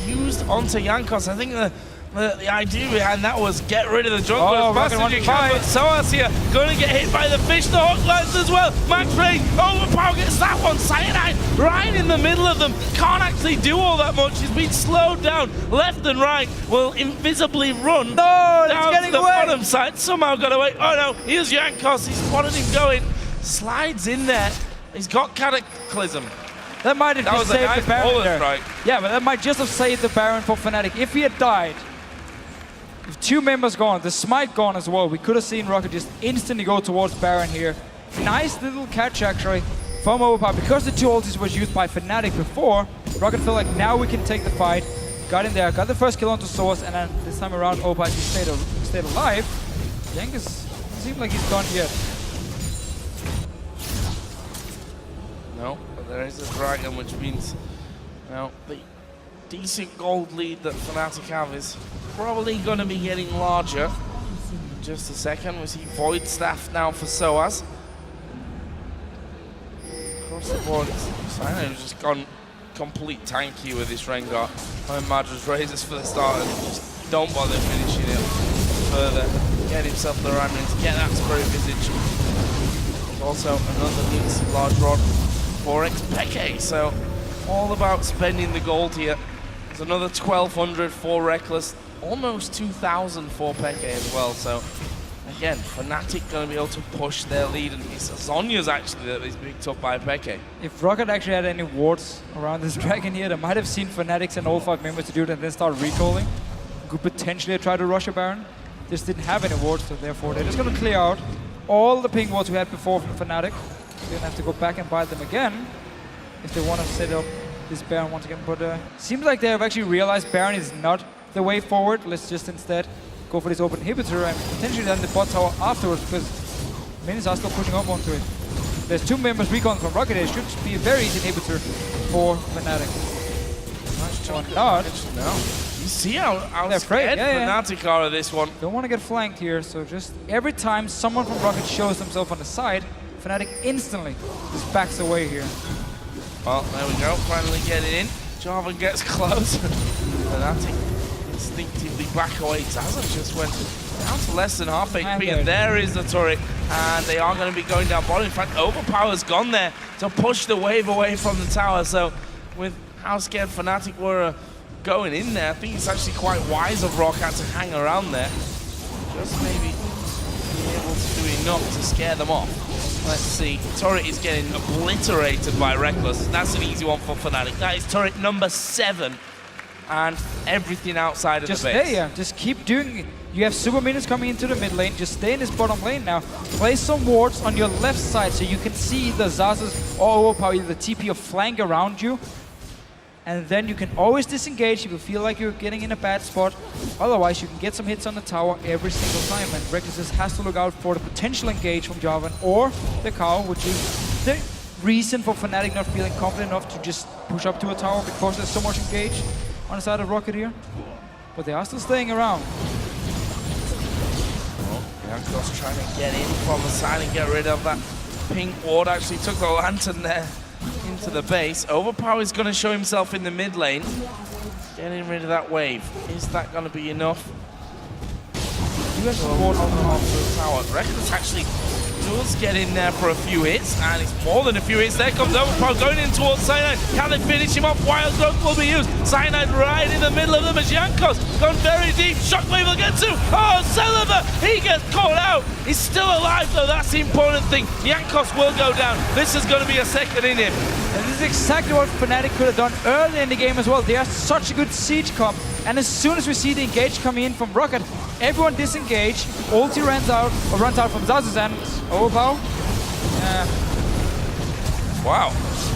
Used onto Jankos. I think the idea behind that was get rid of the jungle as fast as you can. But SOAS here going to get hit by the fish. The hook lands as well. Max Ray, overpower gets that one. Cyanide right in the middle of them. Can't actually do all that much. He's been slowed down left and right. Will invisibly run down to the bottom side. Somehow got away. Oh no, here's Jankos. He's spotted him going. Slides in there. He's got Cataclysm. That might have just saved the Baron there. Strike. Yeah, but that might just have saved the Baron for Fnatic. If he had died, if 2 members gone, the smite gone as well, we could have seen ROCCAT just instantly go towards Baron here Nice little catch actually from Overpower. Because the two ultis was used by Fnatic before, ROCCAT felt like now we can take the fight. Got in there, got the first kill onto Source, and then this time around Overpower stayed alive. Yankees seems like he's gone yet. No, but there is a dragon, which means, you know, the decent gold lead that Fnatic have is probably going to be getting larger. Just a second, we see Void Staff now for SOAS. Across the board, Silent's just gone complete tanky with this Rengar. When Madras raises for the start and just don't bother finishing it further. Get himself the Ramblings, get that Spirit Visage. There's also another Lynx large rod for Peke, so all about spending the gold here. There's another 1,200 for Reckless, almost 2,000 for Peke as well, so again, Fnatic going to be able to push their lead, and it's Zhonya's actually that is picked up by Peke. If ROCCAT actually had any wards around this dragon here, they might have seen Fnatic and all 5 members to do it and then start recalling. Could potentially try to rush a Baron. Just didn't have any wards, so therefore they're just going to clear out all the ping wards we had before from Fnatic. They're going to have to go back and buy them again if they want to set up this Baron once again. But seems like they have actually realized Baron is not the way forward. Let's just instead go for this open inhibitor and potentially then the bot tower afterwards, because minions are still pushing up onto it. There's 2 members recon from ROCCAT. It should be a very easy inhibitor for Fnatic. Or not. No. You see how scared Fnatic are of this one. Don't want to get flanked here, so just every time someone from ROCCAT shows themselves on the side, Fnatic instantly just backs away here. Well, there we go, finally getting in. Jarvan gets close. Fnatic instinctively back away. Zaza just went down to less than half HP, and there is the turret. And they are going to be going down bottom. In fact, Overpower's gone there to push the wave away from the tower. So with how scared Fnatic were going in there, I think it's actually quite wise of ROCCAT to hang around there. Just maybe be able to do enough to scare them off. Let's see. Turret is getting obliterated by Reckless. That's an easy one for Fnatic. That is turret number 7. And everything outside of the base. Yeah, just keep doing it. You have super minions coming into the mid lane. Just stay in this bottom lane now. Place some wards on your left side so you can see the Zazas or Overpower, either the TP or flank around you. And then you can always disengage if you feel like you're getting in a bad spot. Otherwise, you can get some hits on the tower every single time. And Reckless just has to look out for the potential engage from Jarvan or the cow, which is the reason for Fnatic not feeling confident enough to just push up to a tower because there's so much engage on the side of ROCCAT here. But they are still staying around. Jankos trying to get in from the side and get rid of that pink ward. Actually took the lantern there into the base. Overpower is going to show himself in the mid lane. Getting rid of that wave. Is that going to be enough? US ward on the tower. Reckless actually does get in there for a few hits, and it's more than a few hits. There comes Overpower going in towards Cyanide. Can they finish him off? Wild Growth will be used. Cyanide right in the middle of them as Jankos gone very deep. Shockwave will get to. Oh, Celiver! He gets caught out. He's still alive though. That's the important thing. Jankos will go down. This is going to be a second in him. And this is exactly what Fnatic could have done early in the game as well. They are such a good siege comp. And as soon as we see the engage coming in from ROCCAT, everyone disengage. Ulti runs out from Zaz's and Overpower. Wow.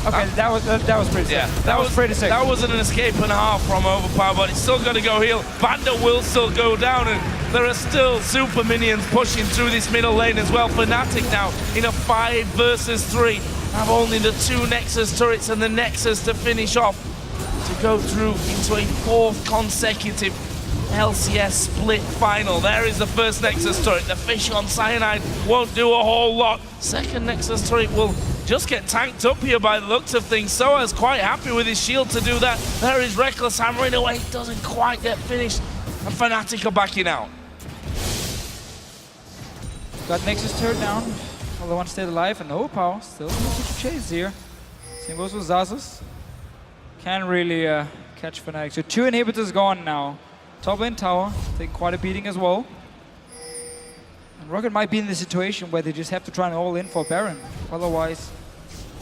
Okay, that was pretty sick. Yeah, that was pretty sick. That wasn't an escape and a half from Overpower, but it's still going to go heal. Banda will still go down, and there are still super minions pushing through this middle lane as well. Fnatic now in a 5 versus 3. Have only the 2 Nexus turrets and the Nexus to finish off to go through into a 4th consecutive LCS split final. There is the first Nexus turret. The fish on Cyanide won't do a whole lot. Second Nexus turret will just get tanked up here by the looks of things. Soa's quite happy with his shield to do that. There is Reckless hammering away. Doesn't quite get finished. And Fnatic are backing out. Got Nexus turret down. All the one stayed alive, and Overpower still looking to chase here. Same goes with Zazas. Can't really catch Fnatic. So 2 inhibitors gone now. Top lane tower, taking quite a beating as well. And ROCCAT might be in the situation where they just have to try and all in for Baron. Otherwise,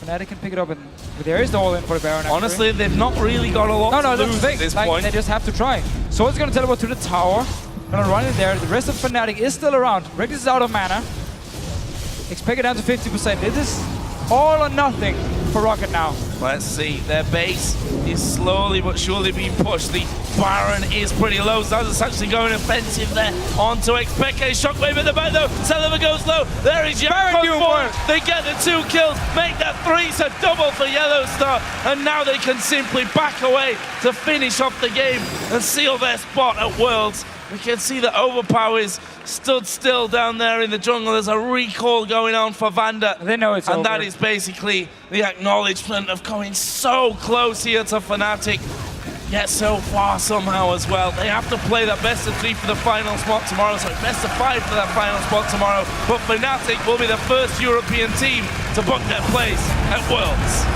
Fnatic can pick it up, and there is the all in for the Baron. Actually. Honestly, they've not really got a lot to lose at this point. They just have to try. So it's going to teleport to the tower. Gonna run in there. The rest of Fnatic is still around. Reckless is out of mana. Expect it down to 50%. This is all or nothing for ROCCAT now. Let's see, their base is slowly but surely being pushed. The Baron is pretty low. Zaz actually going offensive there onto Expeke. Shockwave in the back though. Selva goes low. There is Jankos. They get the 2 kills, make that 3, so double for Yellow Star. And now they can simply back away to finish off the game and seal their spot at Worlds. We can see that Overpower is stood still down there in the jungle. There's a recall going on for Vanda. They know it's over. And that is basically the acknowledgement of coming so close here to Fnatic, yet so far somehow as well. They have to play that best of 3 for the final spot tomorrow, so best of 5 for that final spot tomorrow. But Fnatic will be the first European team to book their place at Worlds.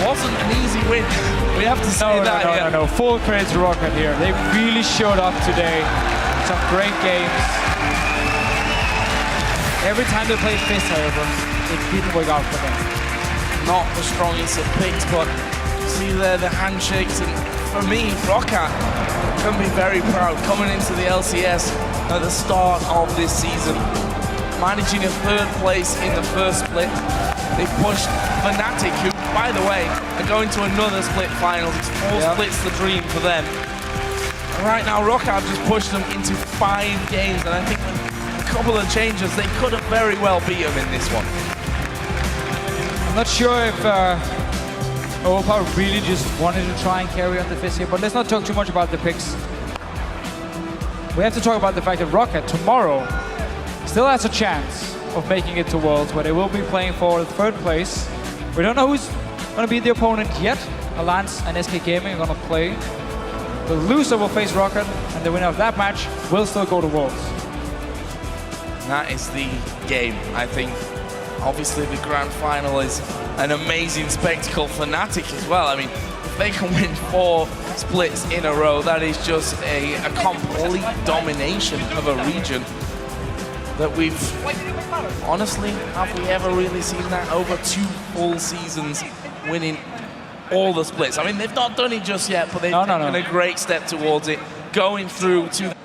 Wasn't an easy win. We have to say that. No. Full credit to ROCCAT here. They really showed up today. Some great games. Every time they played Fizz, however, it didn't work out for them. Not the strongest of picks, but see there the handshakes, and for me, ROCCAT can be very proud coming into the LCS at the start of this season, managing a 3rd place in the first split. They pushed Fnatic, who, by the way, are going to another split finals. It's 4 splits the dream for them. And right now, ROCCAT have just pushed them into 5 games, and I think with a couple of changes, they could have very well beat them in this one. I'm not sure if Overpower really just wanted to try and carry on the Fizz here, but let's not talk too much about the picks. We have to talk about the fact that ROCCAT tomorrow still has a chance of making it to Worlds, where they will be playing for 3rd place. We don't know who's going to be the opponent yet. Alliance and SK Gaming are going to play. The loser will face ROCCAT, and the winner of that match will still go to Worlds. That is the game, I think. Obviously, the grand final is an amazing spectacle for Fnatic as well. I mean, if they can win 4 splits in a row, that is just a complete domination of a region that we've, honestly, have we ever really seen that over 2 full seasons winning all the splits? I mean, they've not done it just yet, but they've taken a great step towards it, going through to...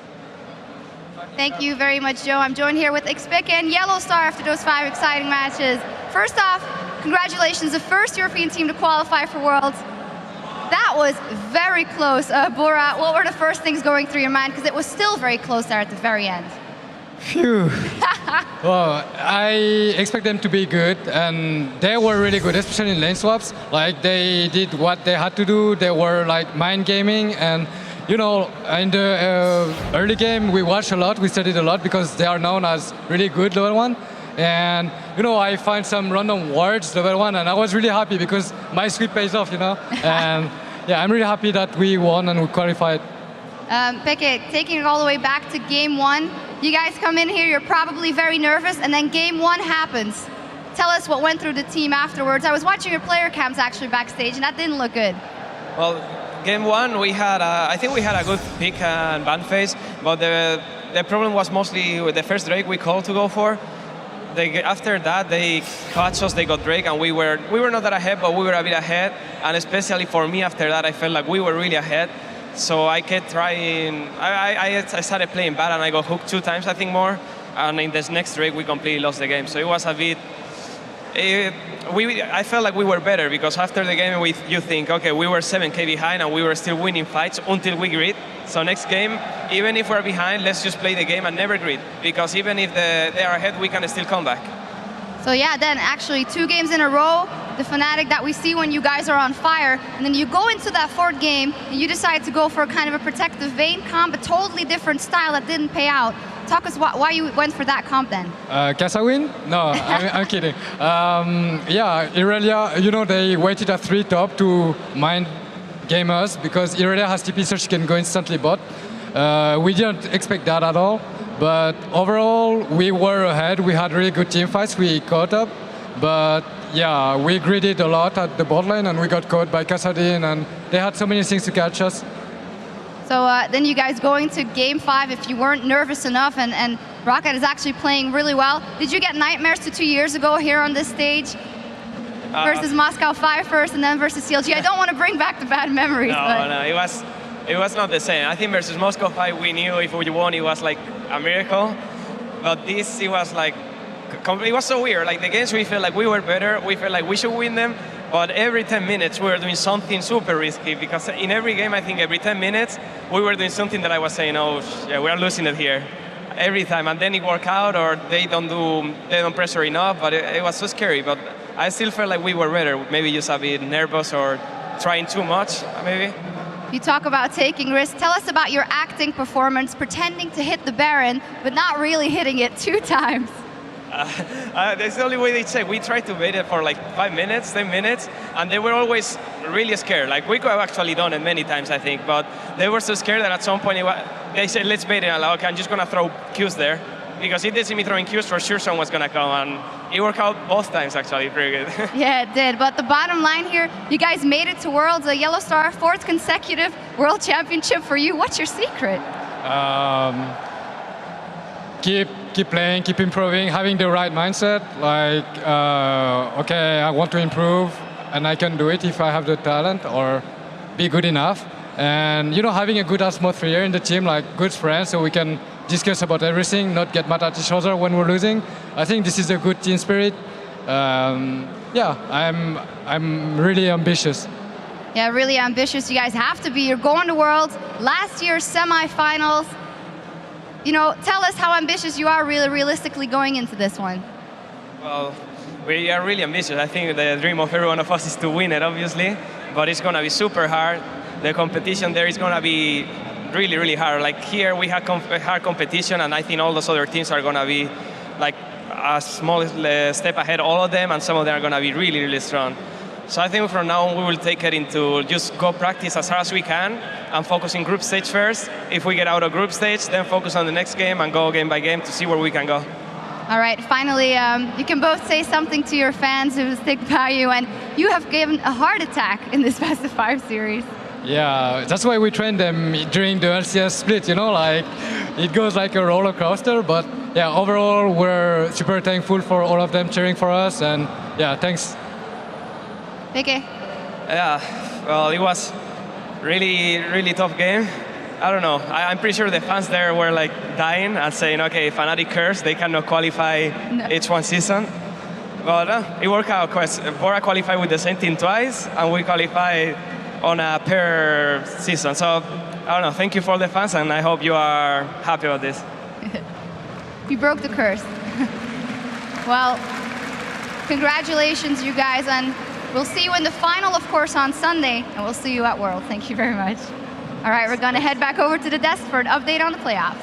Thank you very much, Joe. I'm joined here with Expeke and Yellow Star after those 5 exciting matches. First off, congratulations, the first European team to qualify for Worlds. That was very close. Bora, what were the first things going through your mind? Because it was still very close there at the very end. Phew. Well, I expect them to be good, and they were really good, especially in lane swaps. Like, they did what they had to do. They were like mind gaming, and you know, in the early game we watched a lot, we studied a lot, because they are known as really good level 1. And you know, I find some random words level 1, and I was really happy because my script pays off, you know. And yeah, I'm really happy that we won and we qualified. Peke, taking it all the way back to game 1, you guys come in here, you're probably very nervous, and then game 1 happens. Tell us what went through the team afterwards. I was watching your player cams actually backstage, and that didn't look good. Well, game 1, we had, I think we had a good pick and ban phase, but the problem was mostly with the first Drake we called to go for. After that, they catch us, they got Drake, and we were not that ahead, but we were a bit ahead, and especially for me after that, I felt like we were really ahead. So I kept trying, I started playing bad, and I got hooked 2 times, I think, more. And in this next Drake, we completely lost the game. So it was a bit, I felt like we were better, because after the game, you think, okay, we were 7k behind, and we were still winning fights until we grid. So next game, even if we're behind, let's just play the game and never grid. Because even if they are ahead, we can still come back. So yeah, then actually 2 games in a row, the Fnatic that we see when you guys are on fire, and then you go into that 4th game, and you decide to go for kind of a protective Vayne comp, a totally different style that didn't pay out. Talk us why you went for that comp then. Casa win? No, I'm kidding. Yeah, Irelia, you know, they waited at 3 top to mind game us, because Irelia has TP, so she can go instantly bot. We didn't expect that at all. But overall, we were ahead. We had really good team fights. We caught up. But yeah, we greeded a lot at the bot lane and we got caught by Kassadin and they had so many things to catch us. So then you guys go into game 5 if you weren't nervous enough, and ROCCAT is actually playing really well. Did you get nightmares to 2 years ago here on this stage? Versus Moscow 5 first and then versus CLG. I don't want to bring back the bad memories. No, it was not the same. I think versus Moscow 5 we knew if we won it was like a miracle. But this, it was like, it was so weird. Like the games we felt like we were better, we felt like we should win them, but every 10 minutes we were doing something super risky because in every game, I think every 10 minutes, we were doing something that I was saying, oh, yeah, we are losing it here. Every time, and then it worked out, or they don't pressure enough, but it was so scary. But I still felt like we were better. Maybe just a bit nervous or trying too much, maybe. You talk about taking risks. Tell us about your acting performance, pretending to hit the Baron, but not really hitting it 2 times. That's the only way they say. We tried to bait it for like 5 minutes, 10 minutes, and they were always really scared. Like we could have actually done it many times, I think, but they were so scared that at some point they said, let's bait it. And I'm like, okay, I'm just going to throw Qs there. Because if they see me throwing Qs, for sure someone's going to come, and it worked out both times, actually, pretty good. Yeah, it did. But the bottom line here, you guys made it to Worlds, a Yellow Star, 4th consecutive World Championship for you. What's your secret? Keep playing, keep improving, having the right mindset. Like, okay, I want to improve, and I can do it if I have the talent or be good enough. And having a good atmosphere in the team, like good friends, so we can discuss about everything, not get mad at each other when we're losing. I think this is a good team spirit. Yeah, I'm really ambitious. Yeah, really ambitious. You guys have to be. You're going to Worlds. Last year's semifinals. Tell us how ambitious you are really realistically going into this one. Well, we are really ambitious. I think the dream of every one of us is to win it, obviously, but it's going to be super hard. The competition there is going to be really, really hard. Like here, we have hard competition, and I think all those other teams are going to be like a small step ahead, all of them, and some of them are going to be really, really strong. So I think from now on, we will take it into just go practice as hard as we can and focus in group stage first. If we get out of group stage, then focus on the next game and go game by game to see where we can go. All right, finally, you can both say something to your fans who stick by you, and you have given a heart attack in this best of 5 series. Yeah, that's why we train them during the LCS split, like it goes like a roller coaster, but yeah, overall we're super thankful for all of them cheering for us, and yeah, thanks. Vicky? Yeah, well, it was really, really tough game. I don't know, I'm pretty sure the fans there were like dying and saying, okay, Fnatic curse, they cannot qualify H1 season. But it worked out. Bora qualified with the same team twice, and we qualified on a pair season. So, I don't know, thank you for the fans, and I hope you are happy about this. You broke the curse. Well, congratulations, you guys, and we'll see you in the final, of course, on Sunday, and we'll see you at World. Thank you very much. All right, we're going to head back over to the desk for an update on the playoffs.